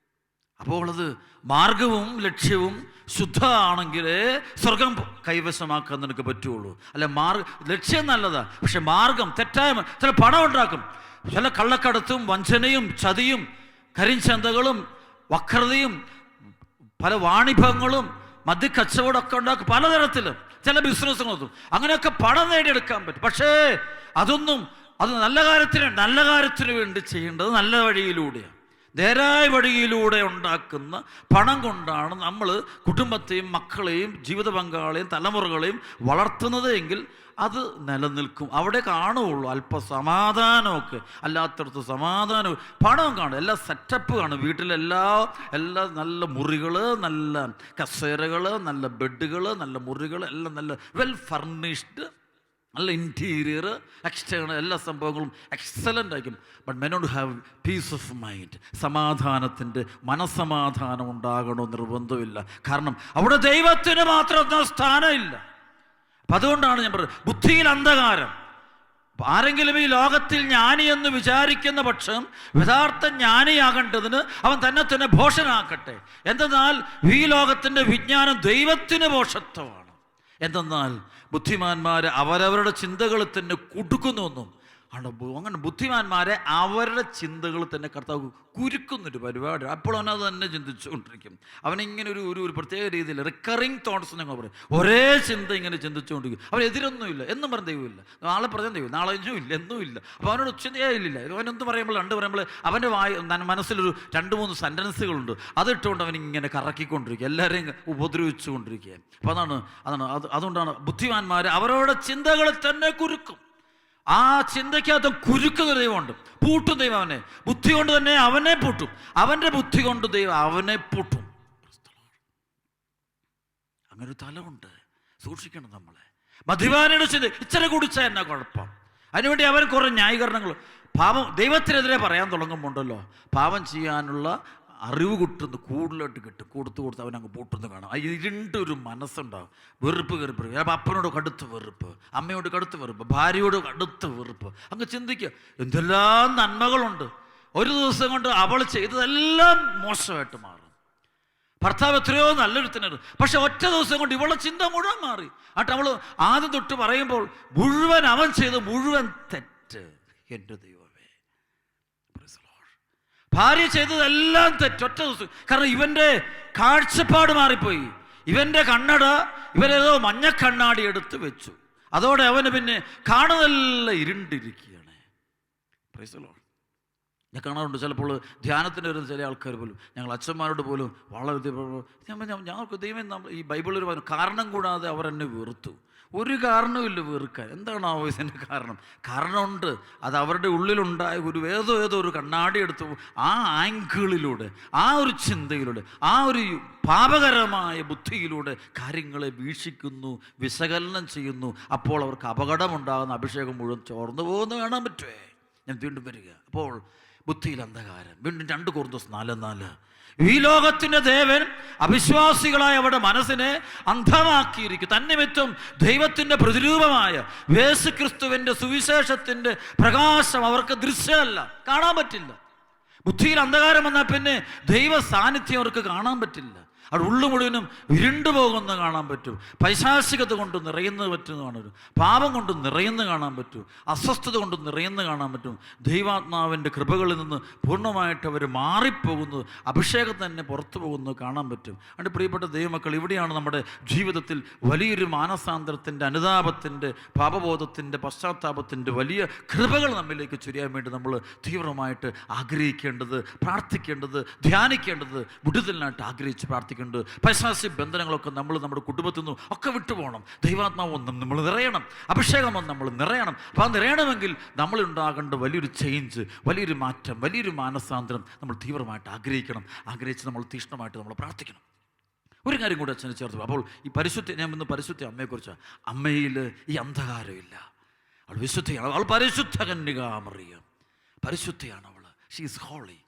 അപ്പോൾ അത് മാർഗവും ലക്ഷ്യവും ശുദ്ധമാണെങ്കിലേ സ്വർഗം കൈവശമാക്കാൻ നിനക്ക് പറ്റുള്ളൂ. അല്ല, ലക്ഷ്യം നല്ലതാ, പക്ഷെ മാർഗം തെറ്റായ, ചില പണം ഉണ്ടാക്കും, ചില കള്ളക്കടത്തും വഞ്ചനയും ചതിയും കരിഞ്ചന്തകളും വക്രതയും പല വാണിഭങ്ങളും മദ്യക്കച്ചവടമൊക്കെ ഉണ്ടാക്കും, പലതരത്തിലും ചില ബിസിനസ്സുകളും അങ്ങനെയൊക്കെ പണം നേടിയെടുക്കാൻ പറ്റും. പക്ഷേ അത് നല്ല കാര്യത്തിന് വേണ്ടി ചെയ്യേണ്ടത് നല്ല വഴിയിലൂടെയാണ്. നേരായ വഴിയിലൂടെ ഉണ്ടാക്കുന്ന പണം കൊണ്ടാണ് നമ്മൾ കുടുംബത്തെയും മക്കളെയും ജീവിത പങ്കാളിയെയും തലമുറകളെയും വളർത്തുന്നത് എങ്കിൽ അത് നിലനിൽക്കും. അവിടെ കാണുകയുള്ളൂ അല്പസമാധാനമൊക്കെ, അല്ലാത്തടത്ത് സമാധാനം. പണവും കാണും, എല്ലാ സെറ്റപ്പ് കാണും. വീട്ടിലെല്ലാ നല്ല മുറികൾ, നല്ല കസേരകൾ, നല്ല ബെഡുകൾ, നല്ല മുറികൾ, എല്ലാം നല്ല വെൽ ഫർണിഷ്ഡ്, നല്ല ഇൻറ്റീരിയർ, എക്സ്റ്റേണൽ, എല്ലാ സംഭവങ്ങളും എക്സലൻ്റ് ആയിരിക്കും. But men don't have peace of mind. സമാധാനത്തിൻ്റെ മനസ്സമാധാനം ഉണ്ടാകണോ നിർബന്ധമില്ല. കാരണം അവിടെ ദൈവത്തിന് മാത്രം സ്ഥാനമില്ല. അപ്പം അതുകൊണ്ടാണ് ഞാൻ പറയുന്നത്, ബുദ്ധിയിൽ അന്ധകാരം. ആരെങ്കിലും ഈ ലോകത്തിൽ ജ്ഞാനിയെന്ന് വിചാരിക്കുന്ന പക്ഷം യഥാർത്ഥ ജ്ഞാനിയാകേണ്ടതിന് അവൻ തന്നെ ഭോഷനാക്കട്ടെ. എന്തെന്നാൽ ഈ ലോകത്തിൻ്റെ വിജ്ഞാനം ദൈവത്തിന് ഭോഷത്വമാണ്. എന്തെന്നാൽ ബുദ്ധിമാന്മാരെ അവരവരുടെ ചിന്തകൾ തന്നെ കുടുക്കുന്നുവെന്നും ആണ്. അങ്ങനെ ബുദ്ധിമാന്മാരെ അവരുടെ ചിന്തകൾ തന്നെ കർത്താവ് കുരുക്കുന്നൊരു പരിപാടി. അപ്പോൾ അവനത് തന്നെ ചിന്തിച്ചുകൊണ്ടിരിക്കും. അവനിങ്ങനെ ഒരു പ്രത്യേക രീതിയിൽ റിക്കറിങ് തോട്ട്സ് ഞങ്ങൾ പറയും. ഒരേ ചിന്ത ഇങ്ങനെ ചിന്തിച്ചുകൊണ്ടിരിക്കും. അവനെതിരൊന്നുമില്ല, എന്നും പറഞ്ഞ ദൈവമില്ല, നാളെ പറഞ്ഞ ദൈവം, നാളെ ഇന്നുമില്ല, എന്നുമില്ല. അപ്പോൾ അവനോട് ചിന്തയേ ഇല്ല. അവനെന്ത് പറയുമ്പോൾ അവൻ്റെ മനസ്സിലൊരു 2-3 സെൻറ്റൻസുകളുണ്ട്. അതിട്ടുകൊണ്ട് അവനിങ്ങനെ കറക്കിക്കൊണ്ടിരിക്കുക, എല്ലാവരെയും ഉപദ്രവിച്ചുകൊണ്ടിരിക്കുക. അപ്പോൾ അതുകൊണ്ടാണ് ബുദ്ധിമാന്മാർ അവരവരുടെ ചിന്തകളെ തന്നെ കുരുക്കും. ആ ചിന്തയ്ക്കകത്ത് കുരുക്കുന്ന ദൈവമുണ്ട്, പൂട്ടും ദൈവം അവനെ. ബുദ്ധി കൊണ്ട് തന്നെ അവനെ പൂട്ടും, അവൻ്റെ ബുദ്ധി കൊണ്ട് ദൈവം അവനെ പൂട്ടും. അങ്ങനൊരു തലമുണ്ട്, സൂക്ഷിക്കണം നമ്മളെ. മദ്യപാനിയുടെ ചിന്ത ഇച്ചിരി കുടിച്ചാൽ എന്നാ കുഴപ്പം? അതിനുവേണ്ടി അവൻ കുറേ ന്യായീകരണങ്ങൾ. പാപം ദൈവത്തിനെതിരെ പറയാൻ തുടങ്ങുമ്പോണ്ടല്ലോ, പാപം ചെയ്യാനുള്ള അറിവ് കിട്ടുന്നു കൂടുതലായിട്ട് കിട്ടും. കൊടുത്ത് അവനങ്ങ് പൂട്ടുന്നു കാണാം. ഇരുണ്ടൊരു മനസ്സുണ്ടാകും, വെറുപ്പ് കയറിപ്പ്. അപ്പനോട് കടുത്ത വെറുപ്പ്, അമ്മയോട് കടുത്ത വെറുപ്പ്, ഭാര്യയോട് കടുത്ത വെറുപ്പ്. അങ്ങ് ചിന്തിക്കുക, എന്തെല്ലാം നന്മകളുണ്ട്. ഒരു ദിവസം കൊണ്ട് അവൾ ചെയ്തതെല്ലാം മോശമായിട്ട് മാറും. ഭർത്താവ് എത്രയോ നല്ലൊരുത്തനാണ്, പക്ഷെ ഒറ്റ ദിവസം കൊണ്ട് ഇവളുടെ ചിന്ത മുഴുവൻ മാറി. എന്നിട്ട് അവൾ ആദ്യം തൊട്ട് പറയുമ്പോൾ മുഴുവൻ അവൻ ചെയ്ത് മുഴുവൻ തെറ്റ്. എൻ്റെ ദൈവമേ, ഭാര്യ ചെയ്തതെല്ലാം തെറ്റൊറ്റ ദിവസം. കാരണം ഇവൻ്റെ കാഴ്ചപ്പാട് മാറിപ്പോയി. ഇവൻ്റെ കണ്ണട ഇവരേതോ മഞ്ഞക്കണ്ണാടി എടുത്ത് വെച്ചു. അതോടെ അവന് പിന്നെ കാണുന്നതെല്ലാം ഇരുണ്ടിരിക്കുകയാണ്. Praise the Lord. ഞാൻ കാണാറുണ്ട് ചിലപ്പോൾ ധ്യാനത്തിന് വരുന്ന ചില ആൾക്കാർ പോലും, ഞങ്ങൾ അച്ഛന്മാരോട് പോലും വളരെ ഞങ്ങൾക്ക് ദൈവം ഈ ബൈബിളിൽ കാരണം കൂടാതെ അവർ എന്നെ വെറുത്തു. ഒരു കാരണവുമില്ല വെറുക്കാൻ. എന്താണാവോ ഇതിൻ്റെ കാരണമുണ്ട്. അത് അവരുടെ ഉള്ളിലുണ്ടായ ഏതോ ഒരു കണ്ണാടി എടുത്തു ആ ആംഗിളിലൂടെ, ആ ഒരു ചിന്തയിലൂടെ, ആ ഒരു പാപകരമായ ബുദ്ധിയിലൂടെ കാര്യങ്ങളെ വീക്ഷിക്കുന്നു, വിശകലനം ചെയ്യുന്നു. അപ്പോൾ അവർക്ക് അപകടമുണ്ടാകുന്ന അഭിഷേകം മുഴുവൻ ചോർന്നു പോകുന്ന കാണാൻ പറ്റുമേ. ഞാൻ വീണ്ടും വരിക. അപ്പോൾ ബുദ്ധിയിൽ അന്ധകാരം. വീണ്ടും 2 കൊരിന്ത്യർ 4:4. ഈ ലോകത്തിൻ്റെ ദേവൻ അവിശ്വാസികളായ അവരുടെ മനസ്സിനെ അന്ധമാക്കിയിരിക്കും. തന്നിമിത്തം ദൈവത്തിൻ്റെ പ്രതിരൂപമായ യേശുക്രിസ്തുവിൻ്റെ സുവിശേഷത്തിൻ്റെ പ്രകാശം അവർക്ക് ദൃശ്യമല്ല, കാണാൻ പറ്റില്ല. ബുദ്ധിയിൽ അന്ധകാരം വന്നാൽ പിന്നെ ദൈവ സാന്നിധ്യം അവർക്ക് കാണാൻ പറ്റില്ല. അവിടെ ഉള്ളു മുഴുവനും ഇരുണ്ടു പോകുന്ന കാണാൻ പറ്റും. പൈശാചികത കൊണ്ട് നിറയുന്നത് പറ്റുന്നതാണ്, പാപം കൊണ്ട് നിറയുന്ന കാണാൻ പറ്റും, അസ്വസ്ഥത കൊണ്ട് നിറയുന്ന കാണാൻ പറ്റും. ദൈവാത്മാവിൻ്റെ കൃപകളിൽ നിന്ന് പൂർണ്ണമായിട്ട് അവർ മാറിപ്പോകുന്നത്, അഭിഷേകം തന്നെ പുറത്തു പോകുന്നത് കാണാൻ പറ്റും. അതുകൊണ്ട് പ്രിയപ്പെട്ട ദൈവമക്കൾ, ഇവിടെയാണ് നമ്മുടെ ജീവിതത്തിൽ വലിയൊരു മാനസാന്തരത്തിൻ്റെ, അനുതാപത്തിൻ്റെ, പാപബോധത്തിൻ്റെ, പശ്ചാത്താപത്തിൻ്റെ വലിയ കൃപകൾ നമ്മിലേക്ക് ചൊരിയാൻ വേണ്ടി നമ്മൾ തീവ്രമായിട്ട് ആഗ്രഹിക്കേണ്ടത്, പ്രാർത്ഥിക്കേണ്ടത്, ധ്യാനിക്കേണ്ടത്, വിടുതലിനായിട്ട് ആഗ്രഹിച്ച് പ്രാർത്ഥിക്കേണ്ടത്. പൈശാചിക ബന്ധനങ്ങളൊക്കെ നമ്മുടെ കുടുംബത്തിൽ നിന്നും ഒക്കെ വിട്ടുപോകണം. ദൈവാത്മാവ് നമ്മൾ നിറയണം, അഭിഷേകം നമ്മൾ നിറയണം. അപ്പോൾ നിറയണമെങ്കിൽ നമ്മളുണ്ടാകേണ്ട വലിയൊരു ചേഞ്ച്, വലിയൊരു മാറ്റം, വലിയൊരു മാനസാന്തരം നമ്മൾ തീവ്രമായിട്ട് ആഗ്രഹിച്ച് നമ്മൾ തീക്ഷ്ണമായിട്ട് നമ്മൾ പ്രാർത്ഥിക്കണം. ഒരു കാര്യം കൂടി അച്ഛനെ ചേർത്ത്. അപ്പോൾ ഞാൻ ഇന്ന് പരിശുദ്ധ അമ്മയെക്കുറിച്ചാണ്. അമ്മയിൽ ഈ അന്ധകാരമില്ല, അവൾ വിശുദ്ധയാണ്. അവൾ പരിശുദ്ധ കന്യകാമറിയം, പരിശുദ്ധയാണ് അവൾ. She is holy.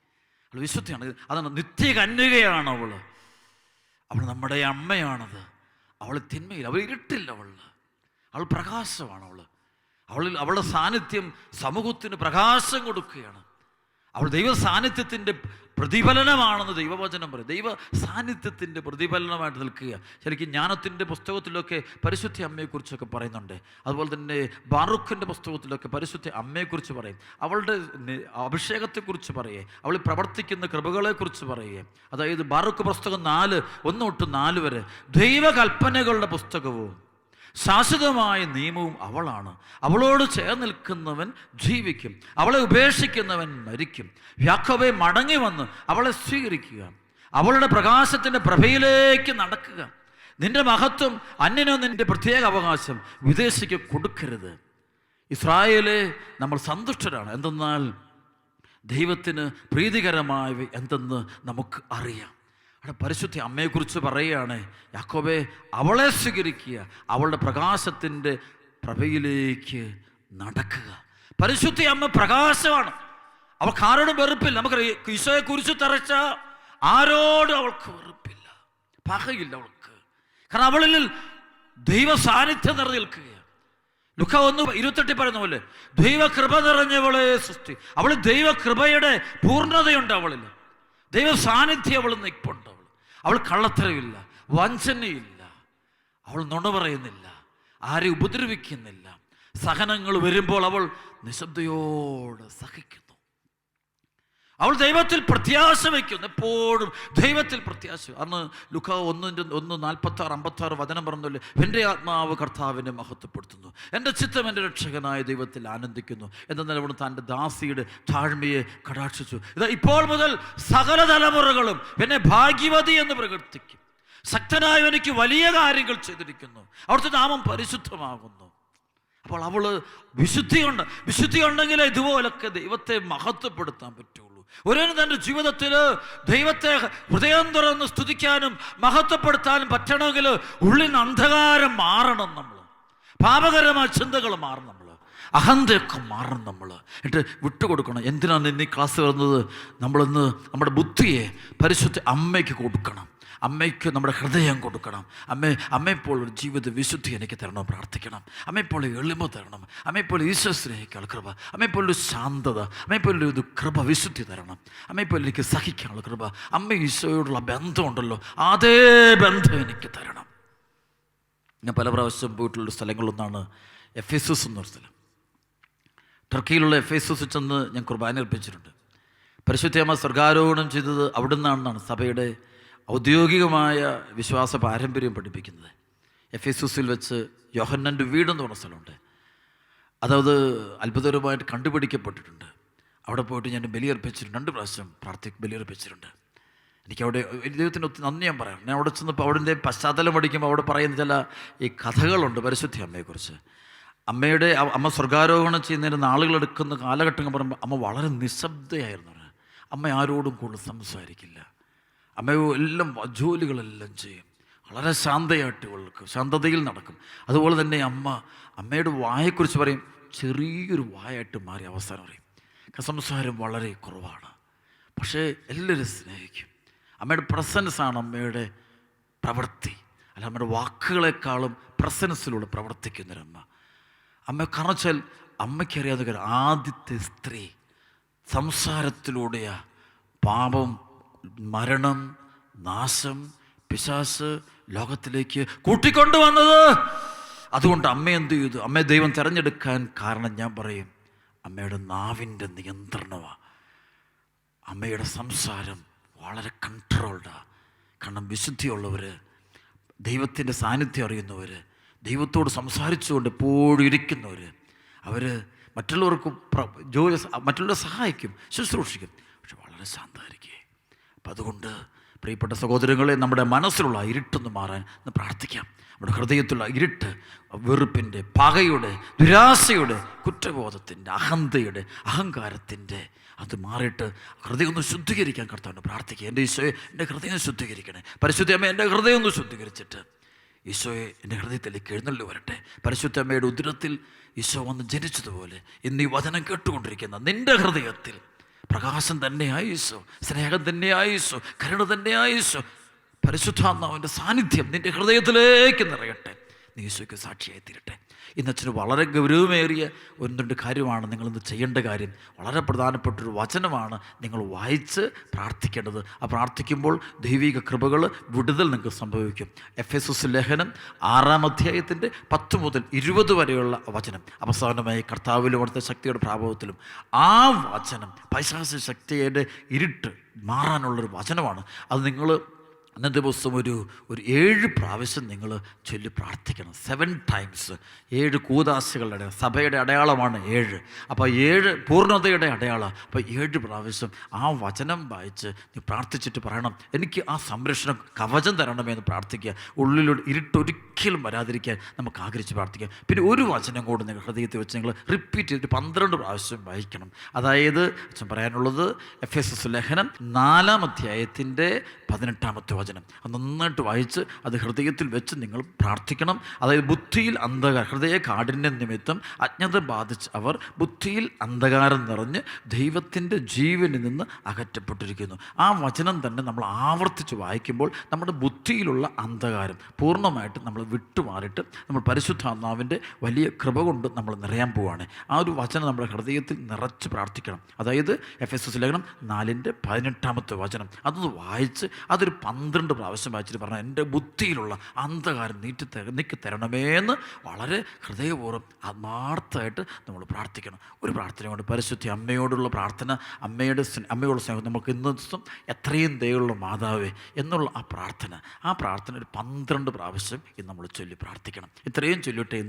അവൾ വിശുദ്ധയാണ്. അതാണ് നിത്യ കന്യകയാണ് അവൾ. അവൾ നമ്മുടെ അമ്മയാണത്. അവൾ തിന്മയിൽ, അവൾ ഇരുട്ടില്ല, അവൾ പ്രകാശമാണ്. അവളുടെ സാന്നിധ്യം സമൂഹത്തിന് പ്രകാശം കൊടുക്കുകയാണ്. അവൾ ദൈവ സാന്നിധ്യത്തിൻ്റെ പ്രതിഫലനമാണെന്ന് ദൈവവചനം പറയും. ദൈവ സാന്നിധ്യത്തിൻ്റെ പ്രതിഫലനമായിട്ട് നിൽക്കുക. ശരിക്കും ജ്ഞാനത്തിൻ്റെ പുസ്തകത്തിലൊക്കെ പരിശുദ്ധ അമ്മയെക്കുറിച്ചൊക്കെ പറയുന്നുണ്ട്. അതുപോലെ തന്നെ ബാറുക്കിൻ്റെ പുസ്തകത്തിലൊക്കെ പരിശുദ്ധ അമ്മയെക്കുറിച്ച് പറയും. അവളുടെ അഭിഷേകത്തെക്കുറിച്ച് പറയേ, അവൾ പ്രവർത്തിക്കുന്ന കൃപകളെക്കുറിച്ച് പറയേ. അതായത് ബാറുക്ക് പുസ്തകം 4:1-4 വരെ ദൈവകൽപ്പനകളുടെ പുസ്തകവും ശാശ്വതമായ നിയമവും അവളാണ്. അവളോട് ചേർന്ന് നിൽക്കുന്നവൻ ജീവിക്കും, അവളെ ഉപേക്ഷിക്കുന്നവൻ മരിക്കും. യാക്കോബേ, മടങ്ങി വന്ന് അവളെ സ്വീകരിക്കുക, അവളുടെ പ്രകാശത്തിൻ്റെ പ്രഭയിലേക്ക് നടക്കുക. നിന്റെ മഹത്വം അന്യനോ നിന്റെ പ്രത്യേക അവകാശം വിദേശിക്ക് കൊടുക്കരുത്. ഇസ്രായേലെ നമ്മൾ സന്തുഷ്ടരാണ്. എന്തെന്നാൽ ദൈവത്തിന് പ്രീതികരമായവ എന്തെന്ന് നമുക്ക് അറിയാം. അവിടെ പരിശുദ്ധ അമ്മയെക്കുറിച്ച് പറയുകയാണ്, യാക്കോബേ അവളെ സ്വീകരിക്കുക, അവളുടെ പ്രകാശത്തിൻ്റെ പ്രഭയിലേക്ക് നടക്കുക. പരിശുദ്ധ അമ്മ പ്രകാശമാണ്. അവൾക്ക് ആരോടും വെറുപ്പില്ല. നമുക്കറിയാം, ഈശോയെ കുറിച്ച് തറച്ച ആരോടും അവൾക്ക് വെറുപ്പില്ല, പകയില്ല അവൾക്ക്. കാരണം അവളിൽ ദൈവ സാന്നിധ്യം നിറഞ്ഞു നിൽക്കുകയാണ്. ലുക്ക 1:28 പറയുന്ന പോലെ ദൈവകൃപ നിറഞ്ഞവളെ സൃഷ്ടി. അവൾ ദൈവകൃപയുടെ പൂർണ്ണതയുണ്ട് അവളിൽ. ദൈവ സാന്നിധ്യം അവൾ നിൽപ്പുണ്ട്. അവൾ കള്ളത്തരമില്ല, വഞ്ചനയില്ല, അവൾ നുണ പറയുന്നില്ല, ആരെയും ഉപദ്രവിക്കുന്നില്ല. സഹനങ്ങൾ വരുമ്പോൾ അവൾ നിശബ്ദയോടെ സഹിക്കുന്നു. അവൾ ദൈവത്തിൽ പ്രത്യാശ വയ്ക്കുന്നു, എപ്പോഴും ദൈവത്തിൽ പ്രത്യാശ. അന്ന് ലുക്ക 1:46-56 വചനം പറഞ്ഞല്ലേ, എൻ്റെ ആത്മാവ് കർത്താവിനെ മഹത്വപ്പെടുത്തുന്നു, എൻ്റെ ചിത്തം എൻ്റെ രക്ഷകനായ ദൈവത്തിൽ ആനന്ദിക്കുന്നു. എന്നാൽ അവൾ തൻ്റെ ദാസിയുടെ താഴ്മയെ കടാക്ഷിച്ചു. ഇത് ഇപ്പോൾ മുതൽ സകല തലമുറകളും എന്നെ ഭാഗ്യവതി എന്ന് പ്രകീർത്തിക്കും. ശക്തനായ എനിക്ക് വലിയ കാര്യങ്ങൾ ചെയ്തിരിക്കുന്നു, അവിടുത്തെ നാമം പരിശുദ്ധമാകുന്നു. അപ്പോൾ അവള് വിശുദ്ധി ഉണ്ടെങ്കിലേ ഇതുപോലൊക്കെ ദൈവത്തെ മഹത്വപ്പെടുത്താൻ പറ്റുള്ളൂ. ഒരുവന് തൻ്റെ ജീവിതത്തിൽ ദൈവത്തെ ഹൃദയം തുറന്ന് സ്തുതിക്കാനും മഹത്വപ്പെടുത്താനും പറ്റണമെങ്കിൽ ഉള്ളിൽ നിന്ന് അന്ധകാരം മാറണം. നമ്മൾ പാപകരമായ ചിന്തകൾ മാറണം, നമ്മൾ അഹന്തയൊക്കെ മാറണം. നമ്മൾ എന്നിട്ട് വിട്ടുകൊടുക്കണം. എന്തിനാണ് ഇന്ന് ഈ ക്ലാസ് വരുന്നത്? നമ്മളിന്ന് നമ്മുടെ ബുദ്ധിയെ പരിശുദ്ധ അമ്മയ്ക്ക് കൊടുക്കണം. അമ്മയ്ക്ക് നമ്മുടെ ഹൃദയം കൊടുക്കണം. അമ്മയെപ്പോൾ ഒരു ജീവിത വിശുദ്ധി എനിക്ക് തരണം, പ്രാർത്ഥിക്കണം. അമ്മയെപ്പോൾ എളിമ തരണം. അമ്മയെപ്പോൾ ഈശോ സ്നേഹിക്കാനുള്ള കൃപ, അമ്മയെപ്പോലൊരു ശാന്തത, അമ്മയെപ്പോലൊരു കൃപ വിശുദ്ധി തരണം. അമ്മയെപ്പോലെ എനിക്ക് സഹിക്കാനുള്ള കൃപ, അമ്മ ഈശോയോടുള്ള ബന്ധമുണ്ടല്ലോ, അതേ ബന്ധം എനിക്ക് തരണം. ഞാൻ പല പ്രാവശ്യം പോയിട്ടുള്ള സ്ഥലങ്ങളിലൊന്നാണ് എഫേസസ് എന്നൊരു സ്ഥലം. ടർക്കിയിലുള്ള എഫേസസ് ചെന്ന് ഞാൻ കുർബാന അർപ്പിച്ചിട്ടുണ്ട്. പരിശുദ്ധയമ്മ സ്വർഗാരോഹണം ചെയ്തത് അവിടെ നിന്നാണെന്നാണ് സഭയുടെ ഔദ്യോഗികമായ വിശ്വാസ പാരമ്പര്യം പഠിപ്പിക്കുന്നത്. എഫേസസിൽ വെച്ച് യോഹന്നാൻ്റെ വീടെന്ന് പറഞ്ഞ സ്ഥലമുണ്ട്. അതത് അത്ഭുതകരമായിട്ട് കണ്ടുപിടിക്കപ്പെട്ടിട്ടുണ്ട്. അവിടെ പോയിട്ട് ഞാൻ ബലിയർപ്പിച്ചിട്ടുണ്ട്, 2 പ്രാവശ്യം ബലിയർപ്പിച്ചിട്ടുണ്ട്. എനിക്കവിടെ ദൈവത്തിന് ഒത്തിരി നന്ദി ഞാൻ പറയാം. ഞാൻ അവിടെ ചെന്നപ്പോൾ അവിടെ പശ്ചാത്തലം പഠിക്കുമ്പോൾ അവിടെ പറയുന്ന ചില ഈ കഥകളുണ്ട് പരിശുദ്ധ അമ്മയെക്കുറിച്ച്. അമ്മ സ്വർഗാരോഹണം ചെയ്യുന്നതിന് നാളുകളെടുക്കുന്ന കാലഘട്ടങ്ങൾ പറയുമ്പോൾ അമ്മ വളരെ നിശബ്ദയായിരുന്നു. അമ്മ ആരോടും കൂടുതൽ സംസാരിക്കില്ല. അമ്മ എല്ലാം ജോലികളെല്ലാം ചെയ്യും. വളരെ ശാന്തതയിൽ നടക്കും. അതുപോലെ തന്നെ അമ്മയുടെ വായെക്കുറിച്ച് പറയും, ചെറിയൊരു വായായിട്ട് മാറി അവസാനം പറയും. സംസാരം വളരെ കുറവാണ്, പക്ഷേ എല്ലാവരും സ്നേഹിക്കും. അമ്മയുടെ പ്രസൻസാണ് അമ്മയുടെ പ്രവൃത്തി. അല്ല, അമ്മയുടെ വാക്കുകളെക്കാളും പ്രസൻസിലൂടെ പ്രവർത്തിക്കുന്നൊരമ്മ. അമ്മ കാരണവെച്ചാൽ അമ്മയ്ക്കറിയാവുന്ന കാര്യം, ആദ്യത്തെ സ്ത്രീ സംസാരത്തിലൂടെയാ പാപം, മരണം, നാശം, പിശാച് ലോകത്തിലേക്ക് കൂട്ടിക്കൊണ്ടുവന്നത്. അതുകൊണ്ട് അമ്മ എന്ത് ചെയ്തു? അമ്മയെ ദൈവം തിരഞ്ഞെടുക്കാൻ കാരണം ഞാൻ പറയും, അമ്മയുടെ നാവിൻ്റെ നിയന്ത്രണമാണ്. അമ്മയുടെ സംസാരം വളരെ കൺട്രോൾഡാണ്. കാരണം വിശുദ്ധിയുള്ളവർ, ദൈവത്തിൻ്റെ സാന്നിധ്യം അറിയുന്നവർ, ദൈവത്തോട് സംസാരിച്ചുകൊണ്ട് എപ്പോഴും ഇരിക്കുന്നവർ, അവർ മറ്റുള്ളവരെ സഹായിക്കും, ശുശ്രൂഷിക്കും, പക്ഷെ വളരെ ശാന്തമായിരിക്കും. അപ്പം അതുകൊണ്ട് പ്രിയപ്പെട്ട സഹോദരങ്ങളെ, നമ്മുടെ മനസ്സിലുള്ള ഇരുട്ടൊന്ന് മാറാൻ പ്രാർത്ഥിക്കാം. നമ്മുടെ ഹൃദയത്തിലുള്ള ഇരുട്ട്, വെറുപ്പിൻ്റെ, പകയുടെ, ദുരാശയുടെ, കുറ്റബോധത്തിൻ്റെ, അഹന്തയുടെ, അഹങ്കാരത്തിൻ്റെ അത് മാറിയിട്ട് ഹൃദയം ഒന്ന് ശുദ്ധീകരിക്കാൻ കർത്താവിനെ പ്രാർത്ഥിക്കുക. എൻ്റെ ഈശോയെ, എൻ്റെ ഹൃദയം ശുദ്ധീകരിക്കണേ. പരിശുദ്ധ അമ്മ എൻ്റെ ഹൃദയം ഒന്ന് ശുദ്ധീകരിച്ചിട്ട് ഈശോയെ എൻ്റെ ഹൃദയത്തിലേക്ക് എഴുന്നള്ളി വരട്ടെ. പരിശുദ്ധ അമ്മയുടെ ഉദരത്തിൽ ഈശോ വന്ന് ജനിച്ചതുപോലെ ഇന്ന് ഈ വചനം കേട്ടുകൊണ്ടിരിക്കുന്ന നിൻ്റെ ഹൃദയത്തിൽ പ്രകാശം തന്നെയായി ഈശോ, സ്നേഹം തന്നെയായി ഈശോ, കരുണ തന്നെയായി ഈശോ, പരിശുദ്ധാത്മാവിൻ്റെ സാന്നിധ്യം നിൻ്റെ ഹൃദയത്തിലേക്ക് നിറയട്ടെ. നീ ഈശോയ്ക്ക് സാക്ഷിയായി തീരട്ടെ. ഇന്നച്ഛന് വളരെ ഗൗരവമേറിയ 1-2 കാര്യമാണ് നിങ്ങളിന്ന് ചെയ്യേണ്ട കാര്യം. വളരെ പ്രധാനപ്പെട്ടൊരു വചനമാണ് നിങ്ങൾ വായിച്ച് പ്രാർത്ഥിക്കേണ്ടത്. ആ പ്രാർത്ഥിക്കുമ്പോൾ ദൈവിക കൃപകൾ, വിടുതൽ നിങ്ങൾക്ക് സംഭവിക്കും. എഫേസസ് ലേഖനം 6-ാം അധ്യായത്തിൻ്റെ 10 മുതൽ 20 വരെയുള്ള വചനം, അവസാനമായി കർത്താവിലും അവിടുത്തെ ശക്തിയുടെ പ്രാഭവത്തിലും ആ വചനം പൈശാചിക ശക്തിയുടെ ഇരുട്ട് മാറാനുള്ളൊരു വചനമാണ്. അത് നിങ്ങൾ അന്നേ ദിവസം ഒരു 7 പ്രാവശ്യം നിങ്ങൾ ചൊല്ലി പ്രാർത്ഥിക്കണം. 7 times. 7 കൂദാശകളുടെ സഭയുടെ അടയാളമാണ് 7. അപ്പോൾ 7 പൂർണ്ണതയുടെ അടയാളം. അപ്പോൾ 7 പ്രാവശ്യം ആ വചനം വായിച്ച് നീ പ്രാർത്ഥിച്ചിട്ട് പറയണം, എനിക്ക് ആ സംരക്ഷണം കവചം തരണമെന്ന് പ്രാർത്ഥിക്കുക. ഉള്ളിലൂടെ ഇരുട്ടൊരിക്കലും വരാതിരിക്കാൻ നമുക്ക് ആഗ്രഹിച്ച് പ്രാർത്ഥിക്കാം. പിന്നെ ഒരു വചനം കൂടെ നിങ്ങൾ ഹൃദയത്തിൽ വെച്ച് നിങ്ങൾ റിപ്പീറ്റ് ചെയ്തിട്ട് 12 പ്രാവശ്യം വായിക്കണം. അതായത് അച്ഛൻ പറയാനുള്ളത് എഫെസസ് ലേഖനം 4-ാം അധ്യായത്തിൻ്റെ 18-ാമത്തെ വചനം. അത് നന്നായിട്ട് വായിച്ച് അത് ഹൃദയത്തിൽ വെച്ച് നിങ്ങൾ പ്രാർത്ഥിക്കണം. അതായത് ബുദ്ധിയിൽ അന്ധകാരം, ഹൃദയ കാഠിന്യം നിമിത്തം അജ്ഞത ബാധിച്ച് അവർ ബുദ്ധിയിൽ അന്ധകാരം നിറഞ്ഞ് ദൈവത്തിൻ്റെ ജീവനിൽ നിന്ന് അകറ്റപ്പെട്ടിരിക്കുന്നു. ആ വചനം തന്നെ നമ്മൾ ആവർത്തിച്ച് വായിക്കുമ്പോൾ നമ്മുടെ ബുദ്ധിയിലുള്ള അന്ധകാരം പൂർണ്ണമായിട്ട് നമ്മൾ വിട്ടുമാറിയിട്ട് നമ്മൾ പരിശുദ്ധാത്മാവിൻ്റെ വലിയ കൃപ കൊണ്ട് നമ്മൾ നിറയാൻ പോവുകയാണ്. ആ ഒരു വചനം നമ്മുടെ ഹൃദയത്തിൽ നിറച്ച് പ്രാർത്ഥിക്കണം. അതായത് എഫെസസ് ലേഖനം 4-ന്റെ 18-ാമത്തെ വചനം. അതൊന്ന് വായിച്ച് അതൊരു 12 പ്രാവശ്യം വായിച്ചിട്ട് പറഞ്ഞാൽ എൻ്റെ ബുദ്ധിയിലുള്ള അന്ധകാരം നീക്കി തരണമേന്ന് വളരെ ഹൃദയപൂർവ്വം ആത്മാർത്ഥമായിട്ട് നമ്മൾ പ്രാർത്ഥിക്കണം. ഒരു പ്രാർത്ഥന കൊണ്ട് പരിശുദ്ധ അമ്മയോടുള്ള പ്രാർത്ഥന, അമ്മയോടുള്ള സ്നേഹം, നമുക്ക് ഇന്ന ദിവസം എത്രയും ദയുള്ള മാതാവേ എന്നുള്ള ആ പ്രാർത്ഥന ഒരു 12 പ്രാവശ്യം ഇന്ന് നമ്മൾ ചൊല്ലി പ്രാർത്ഥിക്കണം. ഇത്രയും ചൊല്ലിയിട്ടേ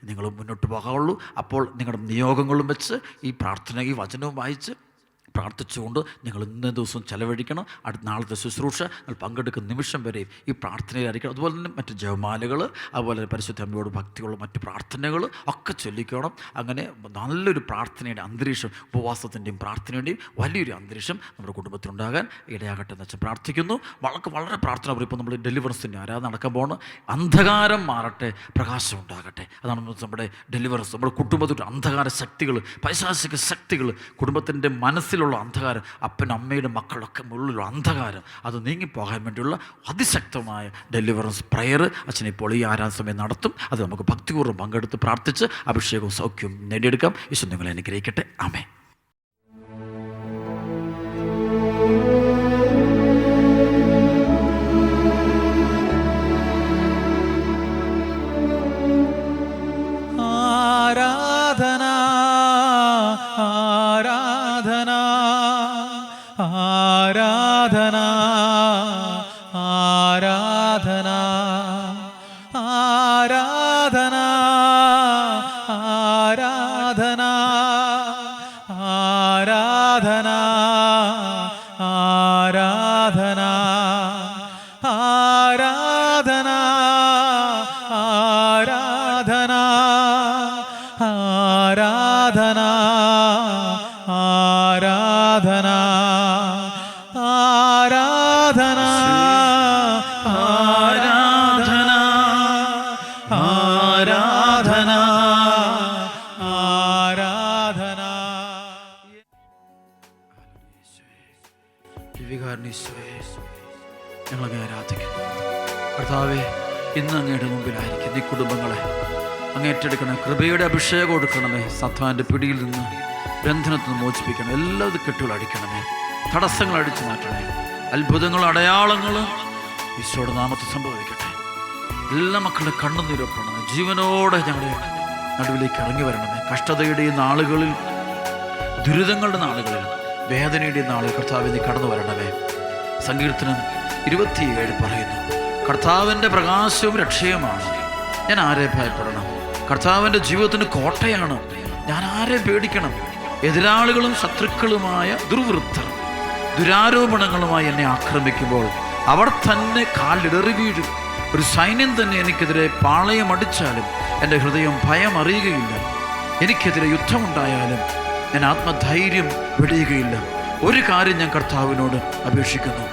നിങ്ങൾ മുന്നോട്ട് പോകാവുള്ളൂ. അപ്പോൾ നിങ്ങളുടെ നിയോഗങ്ങളും വെച്ച് ഈ പ്രാർത്ഥന, ഈ വചനവും വായിച്ച് പ്രാർത്ഥിച്ചുകൊണ്ട് നിങ്ങൾ ഇന്നേ ദിവസം ചെലവഴിക്കണം. നാളത്തെ ശുശ്രൂഷ നിങ്ങൾ പങ്കെടുക്കുന്ന നിമിഷം വരെയും ഈ പ്രാർത്ഥനയിലായിരിക്കണം. അതുപോലെ തന്നെ മറ്റ് ജപമാലകൾ, അതുപോലെ പരിശുദ്ധ അമ്മയോട് ഭക്തിയുള്ള മറ്റ് പ്രാർത്ഥനകൾ ഒക്കെ ചൊല്ലിക്കണം. അങ്ങനെ നല്ലൊരു പ്രാർത്ഥനയുടെ അന്തരീക്ഷം, ഉപവാസത്തിൻ്റെയും പ്രാർത്ഥനയുടെയും വലിയൊരു അന്തരീക്ഷം നമ്മുടെ കുടുംബത്തിനുണ്ടാകാൻ ഇടയാകട്ടെ എന്ന് വെച്ചാൽ പ്രാർത്ഥിക്കുന്നു. വളരെ പ്രാർത്ഥന പറയും. ഇപ്പോൾ നമ്മൾ ഡെലിവറൻസിൻ്റെ ആരാധന നടക്കാൻ പോകണം. അന്ധകാരം മാറട്ടെ, പ്രകാശം ഉണ്ടാകട്ടെ. അതാണ് നമ്മുടെ ഡെലിവറൻസ്. നമ്മുടെ കുടുംബത്തിൻ്റെ അന്ധകാര ശക്തികൾ, പൈശാചിക ശക്തികൾ, കുടുംബത്തിൻ്റെ മനസ്സിലുള്ള അന്ധകാരം, അപ്പനും അമ്മയുടെ മക്കളൊക്കെ ഉള്ളിലുള്ള അന്ധകാരം, അത് നീങ്ങിപ്പോകാൻ വേണ്ടിയുള്ള അതിശക്തമായ ഡെലിവറൻസ് പ്രയർ അച്ഛൻ ഇപ്പോൾ ഈ ആരാധന സമയം നടത്തും. അത് നമുക്ക് ഭക്തിപൂർവ്വം പങ്കെടുത്ത് പ്രാർത്ഥിച്ച് അഭിഷേകവും സൗഖ്യവും നേടിയെടുക്കാം. ഈശോ നിങ്ങളെ അനുഗ്രഹിക്കട്ടെ. ആമേൻ. ഞങ്ങളങ്ങ് ആരാധിക്കുന്നു. കർത്താവേ, ഇന്ന് അങ്ങയുടെ മുമ്പിലായിരിക്കും ഈ കുടുംബങ്ങളെ അങ്ങ് ഏറ്റെടുക്കണം. കൃപയുടെ അഭിഷേകം കൊടുക്കണമേ. സത്താൻ്റെ പിടിയിൽ നിന്ന്, ബന്ധനത്തിൽ നിന്ന് മോചിപ്പിക്കണം. എല്ലാവരും കെട്ടുകൾ അടിക്കണമേ. തടസ്സങ്ങൾ അടിച്ചു മാറ്റണേ. അത്ഭുതങ്ങളും അടയാളങ്ങളും ഈശോയുടെ നാമത്തിൽ സംഭവിക്കട്ടെ. എല്ലാ മക്കളുടെ കണ്ണുനീരൊപ്പണമേ. ജീവനോടെ ഞങ്ങളുടെ നടുവിലേക്ക് ഇറങ്ങി വരണമേ. കഷ്ടതയുടെ നാളുകളിൽ, ദുരിതങ്ങളുടെ നാളുകളിൽ, വേദനയുടെ നാളിൽ കർത്താവേ നീ കടന്നു വരണമേ. സങ്കീർത്തനം 27 പറയുന്നു, കർത്താവിൻ്റെ പ്രകാശവും രക്ഷയുമാണ്, ഞാൻ ആരെ ഭയപ്പെടണം? കർത്താവിൻ്റെ ജീവിതത്തിന് കോട്ടയാണ്, ഞാൻ ആരെ പേടിക്കണം? എതിരാളികളും ശത്രുക്കളുമായ ദുർവൃത്തർ ദുരാരോപണങ്ങളുമായി എന്നെ ആക്രമിക്കുമ്പോൾ അവർ തന്നെ കാലിടറി വീഴും. ഒരു സൈന്യം തന്നെ എനിക്കെതിരെ പാളയമടിച്ചാലും എൻ്റെ ഹൃദയം ഭയം അറിയുകയില്ല. എനിക്കെതിരെ യുദ്ധമുണ്ടായാലും ഞാൻ ആത്മധൈര്യം വെടിയുകയില്ല. ഒരു കാര്യം ഞാൻ കർത്താവിനോട് അപേക്ഷിക്കുന്നു,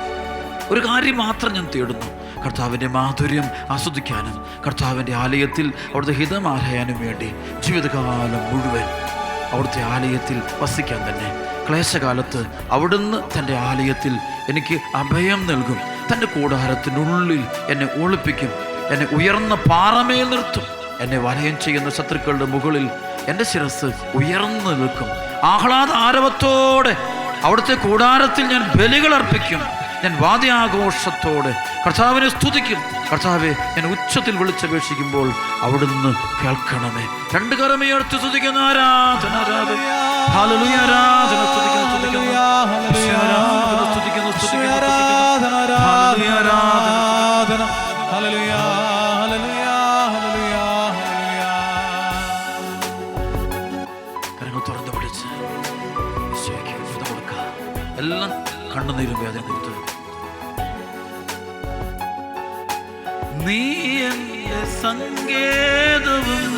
ഒരു കാര്യം മാത്രം ഞാൻ തേടുന്നു, കർത്താവിൻ്റെ മാധുര്യം ആസ്വദിക്കാനും കർത്താവിൻ്റെ ആലയത്തിൽ അവിടുത്തെ ഹിതം ആരായാനും വേണ്ടി ജീവിതകാലം മുഴുവൻ അവിടുത്തെ ആലയത്തിൽ വസിക്കാൻ തന്നെ. ക്ലേശകാലത്ത് അവിടുന്ന് തൻ്റെ ആലയത്തിൽ എനിക്ക് അഭയം നൽകും. തൻ്റെ കൂടാരത്തിനുള്ളിൽ എന്നെ ഒളിപ്പിക്കും. എന്നെ ഉയർന്ന പാറമേൽ നിർത്തും. എന്നെ വലയം ചെയ്യുന്ന ശത്രുക്കളുടെ മുകളിൽ എൻ്റെ ശിരസ് ഉയർന്നു നിൽക്കും. ആഹ്ലാദ ആരവത്തോടെ അവിടുത്തെ കൂടാരത്തിൽ ഞാൻ ബലികൾ അർപ്പിക്കും. ഞാൻ വാദ്യാഘോഷത്തോടെ കർത്താവിനെ സ്തുതിക്കും. കർത്താവെ, ഞാൻ ഉച്ചത്തിൽ വിളിച്ചപേക്ഷിക്കുമ്പോൾ അവിടുന്ന് കേൾക്കണമേ. 2 കരമുയർത്തി സ്തുതിക്കുന്ന ആരാധന, ആരാധന, ഹല്ലേലൂയ, ആരാധന, സ്തുതിക്കുന്നു, സ്തുതിക്കുന്നു, ആരാധന, സ്തുതിക്കുന്നു, സ്തുതിക്കുന്നു, ആരാധന, കണ്ണുനീരും വേദന കൊടുത്ത് നീ എൻ്റെ സങ്കേതവും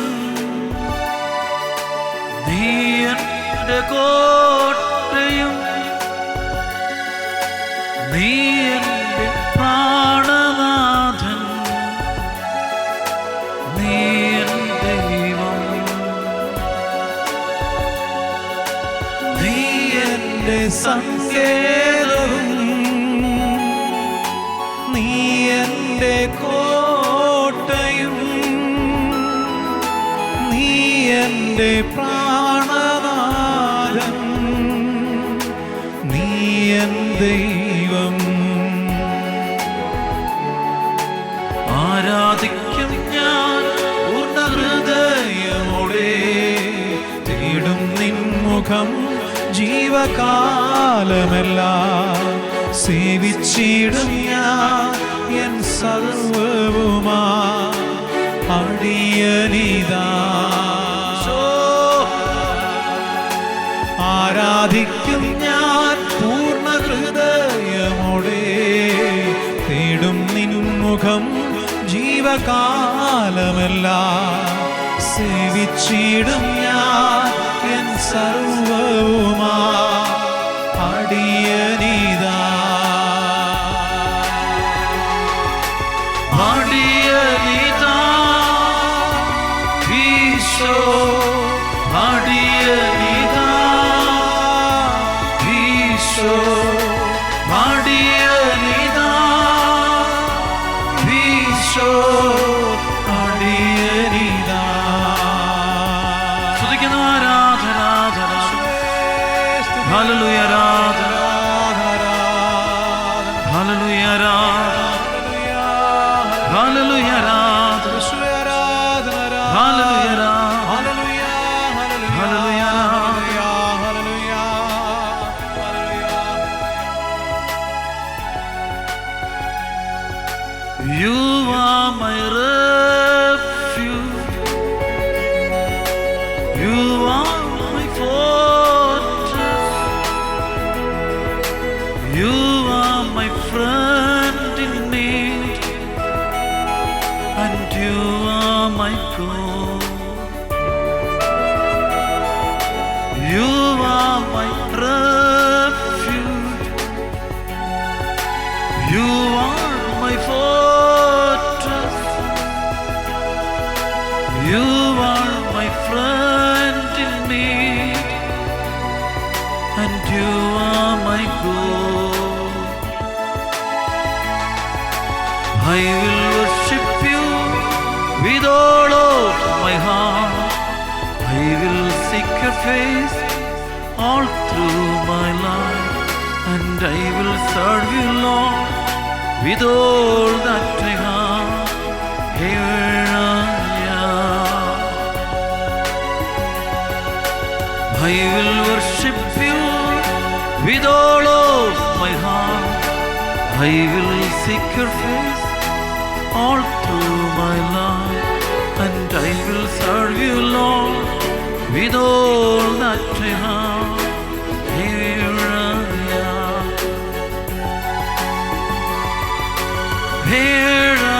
നീ എൻ്റെ കോട്ടയും നീ എൻ്റെ പ്രാണനാഥൻ നീ എൻ്റെ ദൈവം നീ എൻ്റെ സങ്കേതവും നീ എൻ്റെ കോട്ടയും നീ എൻ്റെ പ്രാണനാഥൻ നീ എൻ്റെ ദൈവം ആരാധിക്കും ഞാൻ പൂർണ്ണ ഹൃദയമോടെ തേടും നിൻമുഖം ജീവകാലമെല്ലാം സേവിച്ചിടും ഞാൻ എൻ സർവവുമാ അടിയനിതാ ആരാധിക്കും ഞാൻ പൂർണ്ണ ഹൃദയമോടെ തേടും നിൻമുഖം ജീവകാലമെല്ലാം സേവിച്ചിടും ഞാൻ എൻ സർവവുമാ അടിയനിതാ അടിയനിതാ ഈശോ അടിയനിതാ ഈശോ അടിയനിതാ ഈശോ അടിയനിതാ സ്തുതിക്കുന്നു ആരാധന ഹല്ലേലൂയ ആരാധന ഹല്ലേലൂയ ആരാധന ഹല്ലേലൂയ ആരാധന hallelujah You are my refuge. You are my fortress. You are my friend in need, and you are my God. You are my refuge. You are my fortress. You are my friend in need, and you are my God. I will worship you with all of my heart. I will seek your face all through my life, and I will serve you, Lord, with all that I have. Here I am. I will worship you with all of my heart. I will seek your face all through my life, and I will serve you, Lord, with all that I have. Here I am. Here I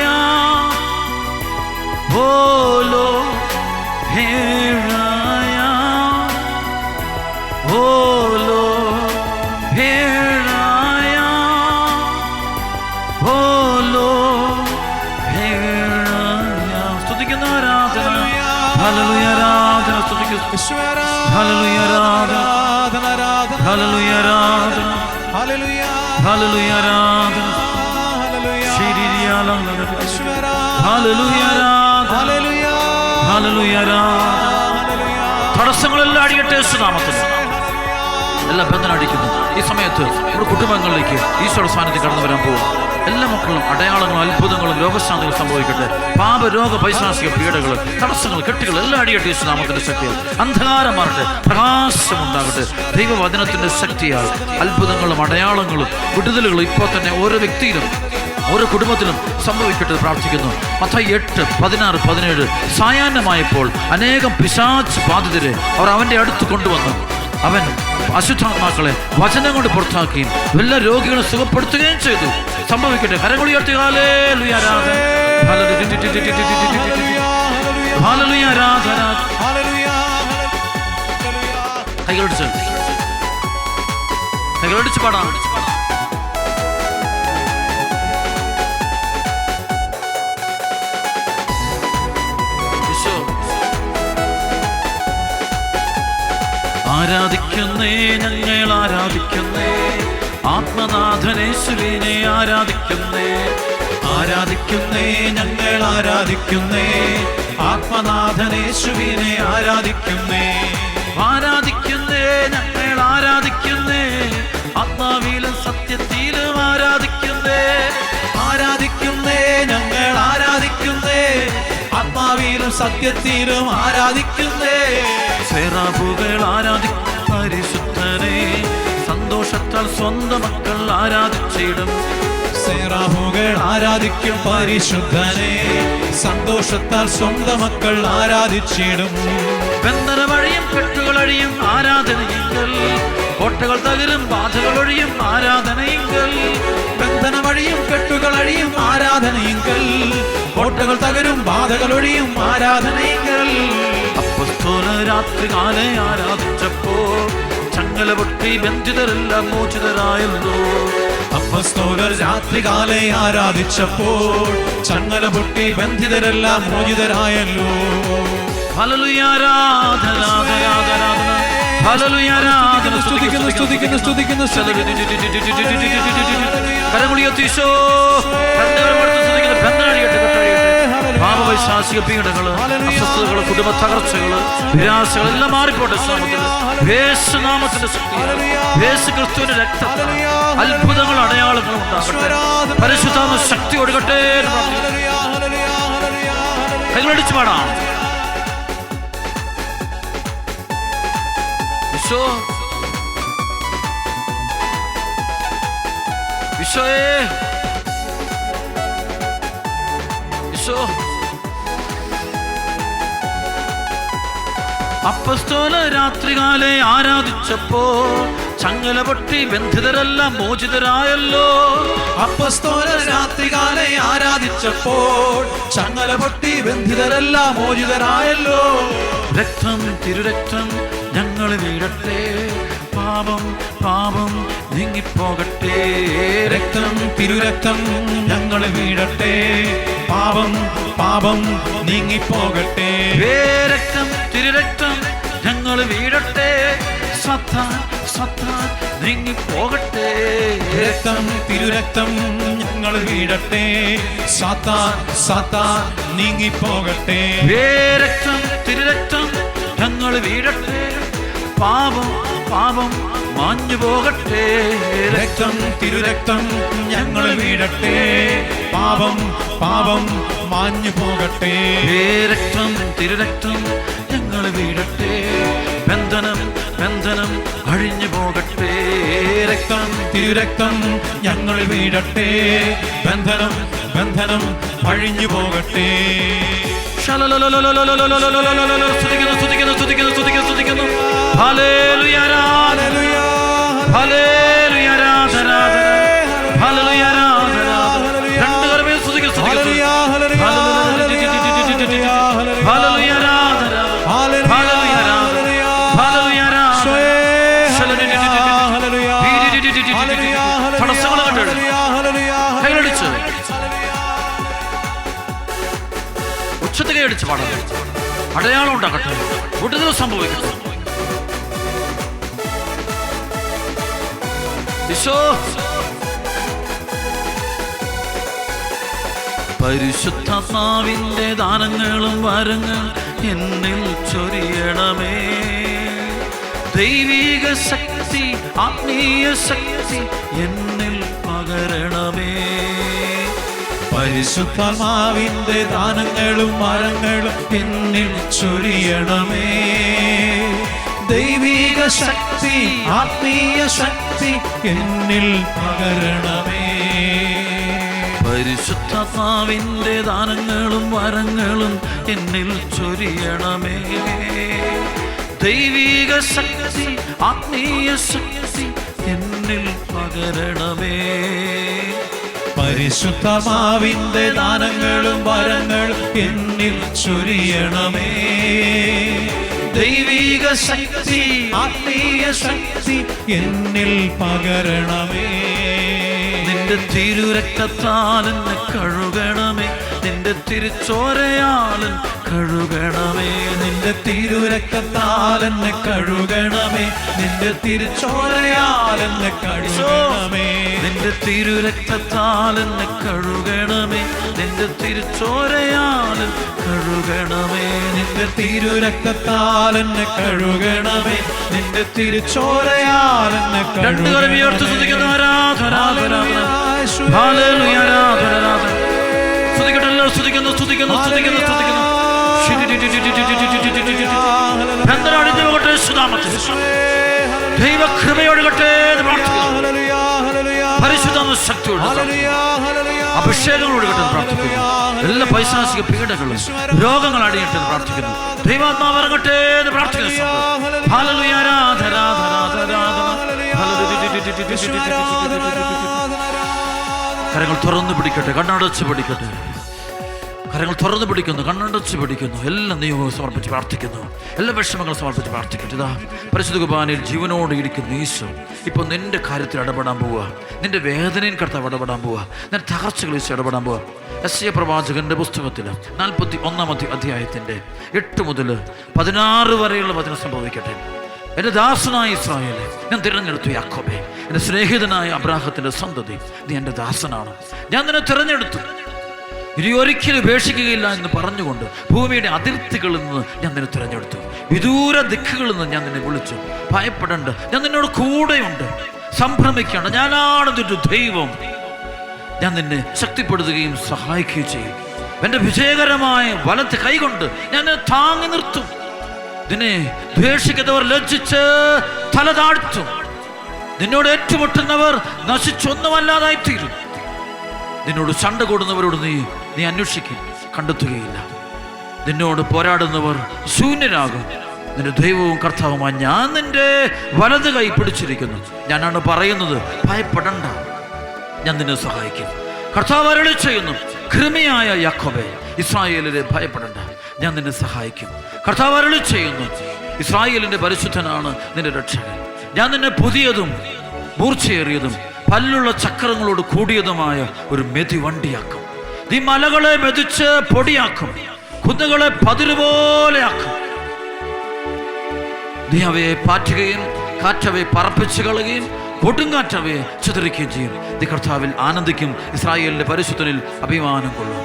am, oh Lord, here I am, oh Lord, here I am, oh Lord, here I am. സ്തുതിക്കുന്ന ആരാധന hallelujah ആരാധന സ്തുതിക്കുന്നു hallelujah ആരാധന hallelujah ആരാധന hallelujah hallelujah ആരാധന തടസ്സങ്ങളെല്ലാം അടിയട്ടെ യേശുനാമത്തിൽ. എല്ലാ ബന്ധനം അടിക്കുന്നു. ഈ സമയത്ത് നമ്മുടെ കുടുംബങ്ങളിലേക്ക് ഈശോയുടെ സാന്നിധ്യം കടന്നു വരാൻ പോകും. എല്ലാ മക്കളും അടയാളങ്ങളും അത്ഭുതങ്ങളും രോഗശാന്തികൾ സംഭവിക്കട്ടെ. പാപരോഗ പൈശാചിക പീഡകൾ തടസ്സങ്ങൾ കെട്ടുകൾ എല്ലാം അടിയട്ടെ യേശുനാമത്തിന്റെ ശക്തിയാൽ. അന്ധകാരം മാറട്ടെ, പ്രകാശമുണ്ടാകട്ടെ. ദൈവവചനത്തിന്റെ ശക്തിയാൽ അത്ഭുതങ്ങളും അടയാളങ്ങളും വിടുതലുകളും ഇപ്പോൾ തന്നെ ഓരോ വ്യക്തിയിലും ഓരോ കുടുംബത്തിലും സംഭവിക്കട്ടെ പ്രാർത്ഥിക്കുന്നു. മത്തായി 8:16-17 സായാഹ്നമായപ്പോൾ അനേകം പിശാച് ബാധിതരെ അവർ അവൻ്റെ അടുത്ത് കൊണ്ടുവന്നു. അവൻ അശുദ്ധാത്മാക്കളെ വചനം കൊണ്ട് പുറത്താക്കുകയും എല്ലാ രോഗികളെ സുഖപ്പെടുത്തുകയും ചെയ്തു. സംഭവിക്കട്ടെ. കരങ്ങൾ ഉയർത്തി ഹല്ലേലൂയ, ആരാധന. ഹല്ലേലൂയ, ആരാധന. കൈകളടിച്ച് പാടാം. ആരാധിക്കുന്നേ, ഞങ്ങൾ ആരാധിക്കുന്നേ, ആത്മനാഥനേശ്വരനെ ആരാധിക്കുന്നേ. ആരാധിക്കുന്നേ, ഞങ്ങൾ ആരാധിക്കുന്നേ, ആത്മനാഥനേശുവിനെ ആരാധിക്കുന്നേ. ആരാധിക്കുന്നേ, ഞങ്ങൾ ആരാധിക്കുന്നേ, ആത്മാവിലും സത്യത്തിലും ആരാധിക്കുന്നേ. ആരാധിക്കുന്നേ, ഞങ്ങൾ ആരാധിക്കുന്നേ, ആത്മാവിലും സത്യത്തിലും ആരാധിക്കുന്നേ. സെറാഫുകൾ ആരാധിക്കും പരിശുദ്ധനെ, സന്തോഷത്താൽ സ്വന്തം മക്കൾ ആരാധിച്ചിടും. സെറാഫുകൾ ആരാധിക്കും പരിശുദ്ധനെ, സന്തോഷത്താൽ സ്വന്തം മക്കൾ ആരാധിച്ചിടും. ബന്ധന വഴിയും കെട്ടുകളഴിയും ആരാധനയെങ്കിൽ, കോട്ടകൾ തകരും ബാധകൾ ഒഴിയും ആരാധനയെങ്കിൽ. ബന്ധന വഴിയും കെട്ടുകളഴിയും ആരാധനയെങ്കിൽ, കോട്ടകൾ തകരും ബാധകൾ ഒഴിയും ആരാധനയെങ്കിൽ. അപ്പോസ്തലർ രാത്രികാലെ ആരാധിച്ചപ്പോ ചങ്ങല പൊട്ടി ബന്ധിതരെല്ലാം മോചിതരായല്ലോ. അപ്പോസ്തലർ രാത്രികാലെ ആരാധിച്ചപ്പോൾ ചങ്ങല പൊട്ടി ബന്ധിതരെല്ലാം മോചിതരായല്ലോ. ഹല്ലേലൂയ, ആരാധന, ആരാധന, ഹല്ലേലൂയ, ആരാധന. സ്തുതിക്കുന്നു, സ്തുതിക്കുന്നു, സ്തുതിക്കുന്നു. കരമുടിയെത്തി ഈശോ ബന്ധനമടുത്ത് സ്തുതിക്കുന്നു. ബന്ധനടിയട്ടെ, കെട്ടഴിയട്ടെ. പാപവൈശാസിക പീഡകള്, അസ്വസ്ഥതകള്, കുടുംബ തകർച്ചകള്, നിരാശകൾ എല്ലാം മാറിപ്പോട്ടെ. യേശുനാമത്തിന്റെ ശക്തി, യേശു ക്രിസ്തുവിന്റെ രക്തം, അത്ഭുതങ്ങളും അടയാളങ്ങളും ഉണ്ടാകട്ടെ. പരിശുദ്ധാത്മ ശക്തി ഒഴുകട്ടെ. കൈകളടിച്ച് പാടാം. ഈശോ, ഈശോയേ, ഈശോ. അപ്പോസ്തലർ രാത്രികാലെ ആരാധിച്ചപ്പോ ചങ്ങല പൊട്ടി ബന്ധിതരെല്ലാം മോചിതരായല്ലോ. അപ്പോസ്തലർ രാത്രികാലെ ആരാധിച്ചപ്പോൾ ചങ്ങല പൊട്ടി ബന്ധിതരെല്ലാം മോചിതരായല്ലോ. രക്തം, തിരുരക്തം ഞങ്ങൾ വീഴട്ടെ, പാപം പാപം നീങ്ങിപ്പോകട്ടെ. രക്തം, തിരുരക്തം ഞങ്ങൾ വീഴട്ടെ, പാപം പാപം നീങ്ങിപ്പോകട്ടെ. രക്തം, തിരുരക്തം ഞങ്ങൾ വീഴട്ടെ, സത്താൻ സത്താൻ നീങ്ങിപ്പോകട്ടെ. രക്തം, തിരുരക്തം ഞങ്ങൾ വീഴട്ടെ, സാത്താൻ സാത്താൻ നീങ്ങിപ്പോകട്ടെ. രക്തം, തിരുരക്തം ഞങ്ങൾ വീഴട്ടെ, പാപം പാപം മാഞ്ഞു പോകട്ടെ. രക്തം, തിരുരക്തം ഞങ്ങൾ വീഴട്ടെ, പാപം പാപം മാഞ്ഞു പോകട്ടെ. രക്തം, തിരുരക്തം ഞങ്ങൾ വീഴട്ടെ, ബന്ധനം ബന്ധനം അഴിഞ്ഞു പോകട്ടെ. രക്തം, തിരുരക്തം ഞങ്ങൾ വീഴട്ടെ, ബന്ധനം ബന്ധനം അഴിഞ്ഞു പോകട്ടെ. സ്തുതിക്കുന്നു, സ്തുതിക്കുന്നു, സ്തുതിക്കുന്നു, സ്തുതിക്കുന്നു, സ്തുതിക്കുന്നു. ഹല്ലേലൂയ, ഹല്ലേലൂയ, ഹല്ലേലൂയ, ആരാധന, ഹല്ലേലൂയ, ആരാധന. രണ്ട് കരമേ സ്തുതിക്കുന്നു, സ്തുതിക്കുന്നു. ഹല്ലേലൂയ, ഹല്ലേലൂയ, ആരാധന, ഹല്ലേലൂയ, ഹല്ലേലൂയ, ആരാധന. തടസ്സങ്ങൾ കണ്ടു കൈകളടിച്ച് ഉച്ചത്തിൽ കൈയടിച്ച് പാടാം. അടയാളം ഉണ്ടാകട്ടെ, വിടുതൽ സംഭവിക്കട്ടെ. ഈശോ, പരിശുദ്ധാത്മാവിന്റെ ദാനങ്ങളും വരങ്ങൾ എന്നിൽ ചൊരിയണമേ. ദൈവിക ശക്തി, ആത്മീയ ശക്തി എന്നിൽ പകരണമേ. പരിശുദ്ധാത്മാവിന്റെ ദാനങ്ങളും വരങ്ങളും എന്നിൽ ചൊരിയണമേ. ദൈവിക ശക്തി, ആത്മീയ ശക്തി എന്നിൽ പകരണമേ. പരിശുദ്ധാത്മാവിന്റെ ദാനങ്ങളും വരങ്ങളും എന്നിൽ ചൊരിയണമേ. ദൈവിക ശക്തി, ആത്മീയ ശക്തി എന്നിൽ പകരണമേ. പരിശുദ്ധമാവിന്റെ ദാനങ്ങളും വരങ്ങളും എന്നിൽ ചൊരിയണമേ. ദൈവിക ശക്തി, ആത്മീയ ശക്തി എന്നിൽ പകരണമേ. നിന്റെ തിരുരക്തത്താൽ എന്നെ കഴുകണമേ, നിന്റെ തിരുച്ചോരയാൽ കഴുകണമേ. നിന്റെ തിരുരക്തത്താൽ എന്നെ കഴുകണമേ, നിന്റെ തിരുച്ചോരയാൽ എന്നെ കഴുകണമേ. നിന്റെ തിരുരക്തത്താൽ എന്നെ കഴുകണമേ, നിന്റെ തിരുച്ചോരയാൽ കഴുകണമേ. നിന്റെ തിരുരക്തത്താൽ എന്നെ കഴുകണമേ, നിന്റെ തിരുച്ചോരയാൽ എന്നെ കഴുകണമേ. ആരാധന, ഹല്ലേലൂയ, ആരാധന. സ്തുതിക്കട്ടെ, സ്തുതിക്കുന്നു, സ്തുതിക്കുന്നു, സ്തുതിക്കുന്നു, സ്തുതിക്കുന്നു. ദൈവകൃപയോടുകട്ടെ പരിശുദ്ധ ശക്തിയോട് അഭിഷേകങ്ങളോടുകട്ടെ പ്രാർത്ഥിക്കുന്നു. എല്ലാ പൈശാചിക പീഡകളും രോഗങ്ങൾ അടിയട്ടെ പ്രാർത്ഥിക്കുന്നു. ദൈവാത്മാവ് ഇറങ്ങട്ടെ എന്ന് പ്രാർത്ഥിക്കുന്നു. ഹല്ലേലൂയ, ആരാധന, കരങ്ങൾ തുറന്നു പിടിക്കട്ടെ, കണ്ണടച്ച് പിടിക്കട്ടെ. കരങ്ങൾ തുറന്നു പിടിക്കുന്നു, കണ്ണടച്ച് പിടിക്കുന്നു. എല്ലാ നിയമവും സമർപ്പിച്ച് പ്രാർത്ഥിക്കുന്നു, എല്ലാ വിഷമങ്ങളും സമർപ്പിച്ച് പ്രാർത്ഥിക്കട്ടെ. ഇതാ പരിശുദ്ധ കുർബാനയിൽ ജീവനോട് ഇരിക്കുന്ന ഈശോ ഇപ്പോൾ നിന്റെ കാര്യത്തിൽ ഇടപെടാൻ പോവുക. നിന്റെ വേദനയും കർത്താവ് ഇടപെടാൻ പോവുക. നിന്റെ തകർച്ചകൾ ഈശോ ഇടപെടാൻ പോവുക. യെശയ്യാ പ്രവാചകന്റെ പുസ്തകത്തിൽ 41 അധ്യായത്തിൻ്റെ 8 മുതൽ 16 വരെയുള്ള വചനം സംഭവിക്കട്ടെ. എൻ്റെ ദാസനായ ഇസ്രായേലേ, ഞാൻ തിരഞ്ഞെടുത്തു യാക്കോബേ, എൻ്റെ സ്നേഹിതനായ അബ്രാഹത്തിൻ്റെ സന്തതി, നീ എൻ്റെ ദാസനാണ്. ഞാൻ നിന്നെ തിരഞ്ഞെടുത്തു, ഇനി ഒരിക്കലും ഉപേക്ഷിക്കുകയില്ല എന്ന് പറഞ്ഞുകൊണ്ട് ഭൂമിയുടെ അതിർത്തികളിൽ നിന്ന് ഞാൻ നിന്നെ തിരഞ്ഞെടുത്തു. വിദൂര ദിക്കുകളിൽ നിന്ന് ഞാൻ നിന്നെ വിളിച്ചു. ഭയപ്പെടേണ്ട, ഞാൻ നിന്നോട് കൂടെയുണ്ട്. സംഭ്രമിക്കേണ്ട, ഞാനാണ് നിന്റെ ദൈവം. ഞാൻ നിന്നെ ശക്തിപ്പെടുത്തുകയും സഹായിക്കുകയും ചെയ്യും. എൻ്റെ വിജയകരമായ വലത്ത് കൈകൊണ്ട് ഞാൻ നിന്നെ താങ്ങി നിർത്തും. നിന്നെ ദ്വേഷിക്കുന്നവർ ലജ്ജിച്ച് തല താഴ്ത്തും. നിന്നോട് ഏറ്റുമുട്ടുന്നവർ നശിച്ചൊന്നുമല്ലാതായിത്തീരും. നിന്നോട് ചണ്ട കൂടുന്നവരോട് നീ അന്വേഷിക്കും, കണ്ടെത്തുകയില്ല. നിന്നോട് പോരാടുന്നവർ ശൂന്യരാകും. നിന്റെ ദൈവവും കർത്താവുമായി ഞാൻ നിന്റെ വലത് കൈ പിടിച്ചിരിക്കുന്നു. ഞാനാണ് പറയുന്നത്, ഭയപ്പെടണ്ട, ഞാൻ നിന്നെ സഹായിക്കും. കർത്താവ് അരുളി ചെയ്യുന്നു, കൃമിയായ യാക്കോബേ, ഇസ്രായേലിനെ ഭയപ്പെടണ്ട, ഞാൻ നിന്നെ സഹായിക്കും. കർത്താവ് അരുളി ചെയ്യുന്നു, ഇസ്രായേലിന്റെ പരിശുദ്ധനാണ് നിന്റെ രക്ഷകൻ. ഞാൻ നിന്നെ പുതിയതും മൂർച്ചയേറിയതും പല്ലുള്ള ചക്രങ്ങളോട് കൂടിയതുമായ ഒരു മെതിവണ്ടിയാക്കും. നീ മലകളെ മെതിച്ച് പൊടിയാക്കും, കുന്നുകളെ പതിരുപോലെയാക്കും. നീ അവയെ പാറ്റുകയും കാറ്റവയെ പറപ്പിച്ചു കളയുകയും കൊടുങ്കാറ്റവയെ ചിതറിക്കുകയും ചെയ്യും. നീ കർത്താവിൽ ആനന്ദിക്കും, ഇസ്രായേലിന്റെ പരിശുദ്ധനിൽ അഭിമാനം കൊള്ളും.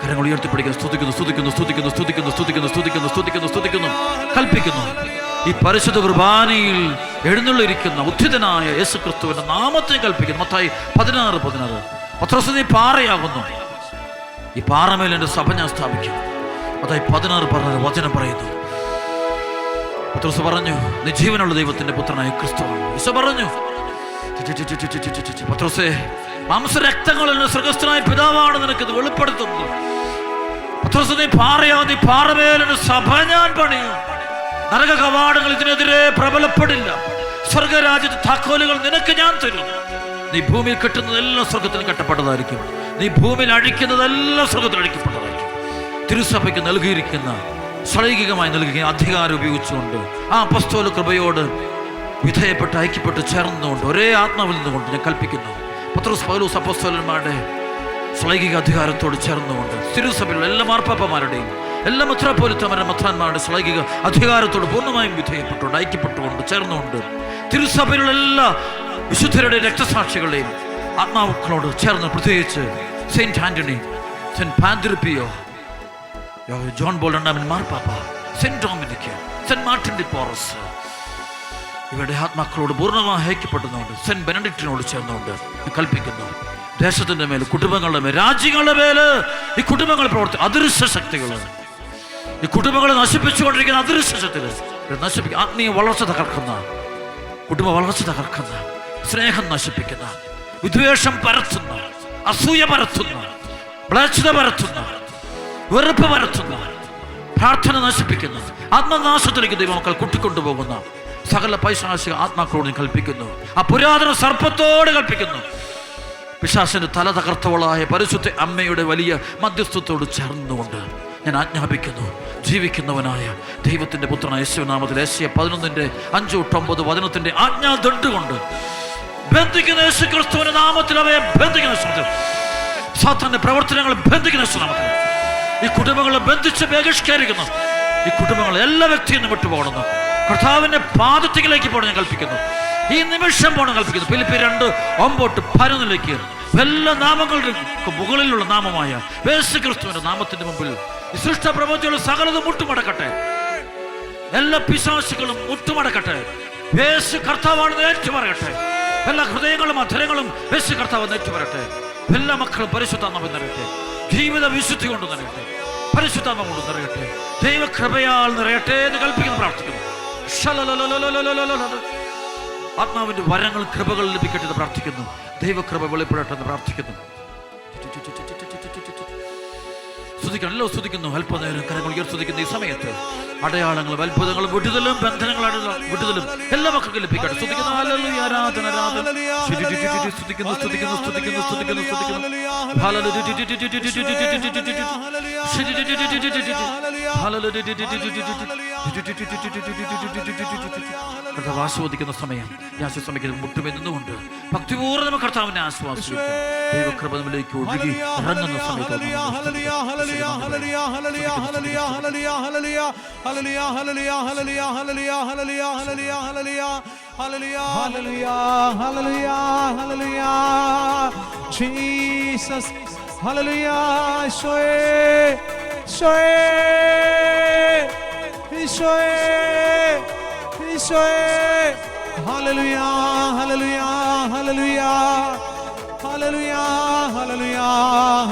കരങ്ങൾ ഉയർത്തിപ്പിടിക്കുക. സ്തുതിക്കുന്നു, സ്തുതിക്കുന്നു, സ്തുതിക്കുന്നു, സ്തുതിക്കുന്നു, സ്തുതിക്കുന്നു, സ്തുതിക്കുന്നു, സ്തുതിക്കുന്നു, സ്തുതിക്കുന്നു, കൽപ്പിക്കുന്നു. ഈ പരിശുദ്ധ കുർബാനയിൽ എഴുന്നള്ളിരിക്കുന്ന ഉദ്ധിതനായ യേശുക്രിസ്തുവിന്റെ നാമത്തെ കൽപ്പിക്കുന്നു. മത്തായി 16:16. പത്രോസ്, നീ പാറയാകുന്നു, ഈ പാറമേൽ എൻ്റെ സഭ ഞാൻ സ്ഥാപിക്കും. മത്തായി 16 പറഞ്ഞ വചനം പറയുന്നു. പത്രോസ് പറഞ്ഞു, നീ ജീവനുള്ള ദൈവത്തിന്റെ പുത്രനായ ക്രിസ്തുവാണ്. ഈശോ പറഞ്ഞു, പത്രോസേ, മാംസരക്തങ്ങളിൽ സ്വർഗ്ഗസ്ഥനായ പിതാവാണ് നിനക്കിത് വെളിപ്പെടുത്തുന്നത്. പത്രോസ്, നീ പാറയാകുന്നു, നീ പാറമേൽ എൻ്റെ സഭ ഞാൻ പണിയും. നരക കവാടങ്ങൾ ഇതിനെതിരെ പ്രബലപ്പെടില്ല. സ്വർഗരാജ്യത്തെ താക്കോലുകൾ നിനക്ക് ഞാൻ തരും. നീ ഭൂമിയിൽ കെട്ടുന്നതെല്ലാം സ്വർഗത്തിന് കെട്ടപ്പെട്ടതായിരിക്കും. നീ ഭൂമിയിൽ അഴിക്കുന്നതെല്ലാം സ്വർഗത്തിൽ അഴിക്കപ്പെട്ടതായിരിക്കും. തിരുസഭയ്ക്ക് നൽകിയിരിക്കുന്ന ശ്ലൈകികമായി നൽകിയ അധികാരം ഉപയോഗിച്ചുകൊണ്ട് ആ അപ്പസ്തോല കൃപയോട് വിധേയപ്പെട്ട് ഐക്യപ്പെട്ട് ചേർന്നുകൊണ്ട് ഒരേ ആത്മാവിൽ നിന്നുകൊണ്ട് ഞാൻ കൽപ്പിക്കുന്നു. പത്രോസ്, പൗലോസ് അപ്പസ്തോലന്മാരുടെ ശ്ലൈകിക അധികാരത്തോട് ചേർന്നുകൊണ്ട് തിരുസഭയിലുള്ള എല്ലാ മാർപ്പാപ്പമാരുടെയും എല്ലാ മെത്രാപ്പോലിത്തമാരുടെ മെത്രാന്മാരുടെ ശ്ലൈകിക അധികാരത്തോട് പൂർണ്ണമായും വിധേയപ്പെട്ടുകൊണ്ട് ഐക്യപ്പെട്ടുകൊണ്ട് ചേർന്നുകൊണ്ട് തിരുസഭയിലുള്ള എല്ലാ വിശുദ്ധരുടെ രക്തസാക്ഷികളെയും ആത്മാക്കളോട് ചേർന്ന്, പ്രത്യേകിച്ച് saint Antony, saint Padre Pio, John Paul രണ്ടാമൻ മാർപ്പാപ്പ, saint Dominic, saint Martin de Porres, ഇവരുടെ ആത്മാക്കളോട് പൂർണ്ണമായി ഐക്യപ്പെടുന്നുകൊണ്ട് സെന്റ് ബെനഡിക്റ്റിനോട് ചേർന്നുകൊണ്ട് കൽപ്പിക്കുന്നു. ദേശത്തിന്റെ മേൽ, കുടുംബങ്ങളുടെ മേൽ, രാജ്യങ്ങളുടെ മേല് ഈ കുടുംബങ്ങൾ അദൃശ്യ ശക്തികൾ, ഈ കുടുംബങ്ങളെ നശിപ്പിച്ചുകൊണ്ടിരിക്കുന്ന അദൃശ്യ ശക്തികൾ നശിപ്പിക്കുക. ആത്മീയ വളർച്ച തകർക്കുന്ന, കുടുംബ വളർച്ച തകർക്കുന്ന, സ്നേഹം നശിപ്പിക്കുന്ന, വിദ്വേഷം പരത്തുന്ന, അസൂയ പരത്തുന്ന, മ്ലേച്ഛത പരത്തുന്ന, വെറുപ്പ് പരത്തുന്ന, പ്രാർത്ഥന നശിപ്പിക്കുന്ന, ആത്മനാശത്തിലേക്ക് ദൈവമക്കൾ കൂട്ടിക്കൊണ്ടുപോകുന്ന സകല പൈശാചിക ആത്മാക്കളോട് ഞാൻ കൽപ്പിക്കുന്നു. ആ പുരാതന സർപ്പത്തോട് കൽപ്പിക്കുന്നു. പിശാചിന്റെ തല തകർത്തവളായ പരിശുദ്ധ അമ്മയുടെ വലിയ മധ്യസ്ഥത്തോട് ചേർന്നുകൊണ്ട് ഞാൻ ആജ്ഞാപിക്കുന്നു. ജീവിക്കുന്നവനായ ദൈവത്തിന്റെ പുത്രനായ യേശുനാമത്തിൽ യേശയ്യ 11:5-9 വചനത്തിന്റെ ആജ്ഞാദണ്ഡുകൊണ്ട് ബന്ധിക്കുന്ന യേശു ക്രിസ്തുവിന്റെ നാമത്തിൽ അവയെ ബന്ധിക്കുന്ന ശ്രമത്തിൽ, സാത്താന്റെ പ്രവർത്തനങ്ങൾ ബന്ധിക്കുന്ന ശ്രമത്തിൽ ഈ കുടുംബങ്ങളെ ബന്ധിച്ച് ബഹിഷ്കരിക്കുന്നു. ഈ കുടുംബങ്ങൾ എല്ലാ വ്യക്തിയും വിട്ടുപോകണമെന്ന് കർത്താവിന്റെ പാദത്തിലേക്ക് പോകണം ഞാൻ കൽപ്പിക്കുന്നു. ഈ നിമിഷം പോകണം കൽപ്പിക്കുന്നു. ഫിലിപ്പിയർ 2:9-11 എല്ലാ നാമങ്ങളുടെ മുകളിലുള്ള നാമമായ യേശു ക്രിസ്തുവിന്റെ നാമത്തിന്റെ മുമ്പിൽ ഈ സൃഷ്ടപ്രപഞ്ചമുള്ള സകലതും മുട്ടുമടക്കട്ടെ. എല്ലാ പിശാചുകളും മുട്ടുമടക്കട്ടെ. യേശു കർത്താവാണെന്ന് ഏറ്റുപറയട്ടെ. എല്ലാ ഹൃദയങ്ങളും അധരങ്ങളും യേശു കർത്താവ് ഏറ്റുപറയട്ടെ. എല്ലാ മക്കളും പരിശുദ്ധാത്മാവ് നിറയട്ടെ. ജീവിത വിശുദ്ധി കൊണ്ട് നിറയട്ടെ. പരിശുദ്ധാത്മ കൊണ്ട് നിറയട്ടെ. ദൈവകൃപയാൽ നിറയട്ടെ എന്ന് കൽപ്പിക്കുന്നു, പ്രാർത്ഥിക്കുന്നു. ആത്മാവിന്റെ വരങ്ങൾ കൃപകൾ ലഭിക്കട്ടെ എന്ന് പ്രാർത്ഥിക്കുന്നു. ദൈവകൃപ വെളിപ്പെടട്ടെ എന്ന് പ്രാർത്ഥിക്കുന്നു. സ്തുതിക്കണം, സ്തുതിക്കുന്നു. അല്പനേരം കരങ്ങൾ ഉയർത്തുന്ന ഈ സമയത്ത് അടയാളങ്ങളും അത്ഭുതങ്ങളും വിടുതലും ബന്ധനങ്ങളും വിടുതലും എല്ലാ മക്കൾക്കും ലഭിക്കട്ടെ. സ്തുതിക്കുന്നു. ഹല്ലേലൂയ. ആരാധന ആരാധന. സ്തുതിക്കുന്നു സ്തുതിക്കുന്നു സ്തുതിക്കുന്നു സ്തുതിക്കുന്നു സ്തുതിക്കുന്നു. കർത്താവ് ആസ്വദിക്കുന്ന സമയം ഞാൻ ശ്രമിക്കുന്നത് മുട്ടുമെന്നുകൊണ്ട് ഭക്തിപൂർവ്വം കർത്താവിനെ ആസ്വാദിക്കും. ദൈവകൃപ നമ്മിലേക്ക് ഒഴുകി ഇറങ്ങുന്ന സമയത്ത് Jesus, hallelujah, Shoe, Shoe, Shoe, Shoe, hallelujah, hallelujah, hallelujah, hallelujah, hallelujah,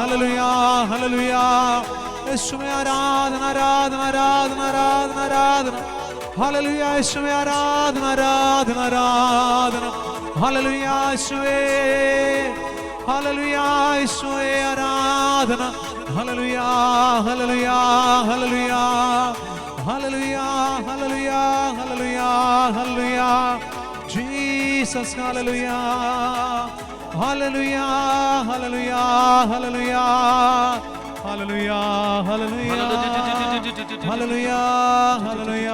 hallelujah, hallelujah. യേശുവേ ആരാധന ആരാധന ആരാധന ആരാധന ആരാധന. ഹല്ലേലൂയ. യേശുവേ ആരാധന ആരാധന ആരാധന. ഹല്ലേലൂയ. യേശുവേ ഹല്ലേലൂയ. യേശുവേ ആരാധന. ഹല്ലേലൂയ ഹല്ലേലൂയ ഹല്ലേലൂയ ഹല്ലേലൂയ ഹല്ലേലൂയ ഹല്ലേലൂയ ഹല്ലേലൂയ. ജീസസ് ഹല്ലേലൂയ ഹല്ലേലൂയ ഹല്ലേലൂയ ഹല്ലേലൂയ ഹല്ലേലൂയ ഹല്ലേലൂയ ഹല്ലേലൂയ ഹല്ലേലൂയ.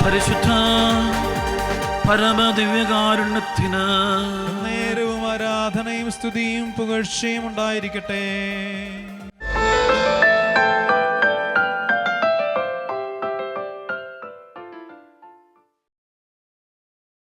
പരിശുദ്ധ പരമദിവ്യകാരുണ്യത്തിന് നേരവും ആരാധനയും സ്തുതിയും പുകഴ്ചയും ഉണ്ടായിരിക്കട്ടെ.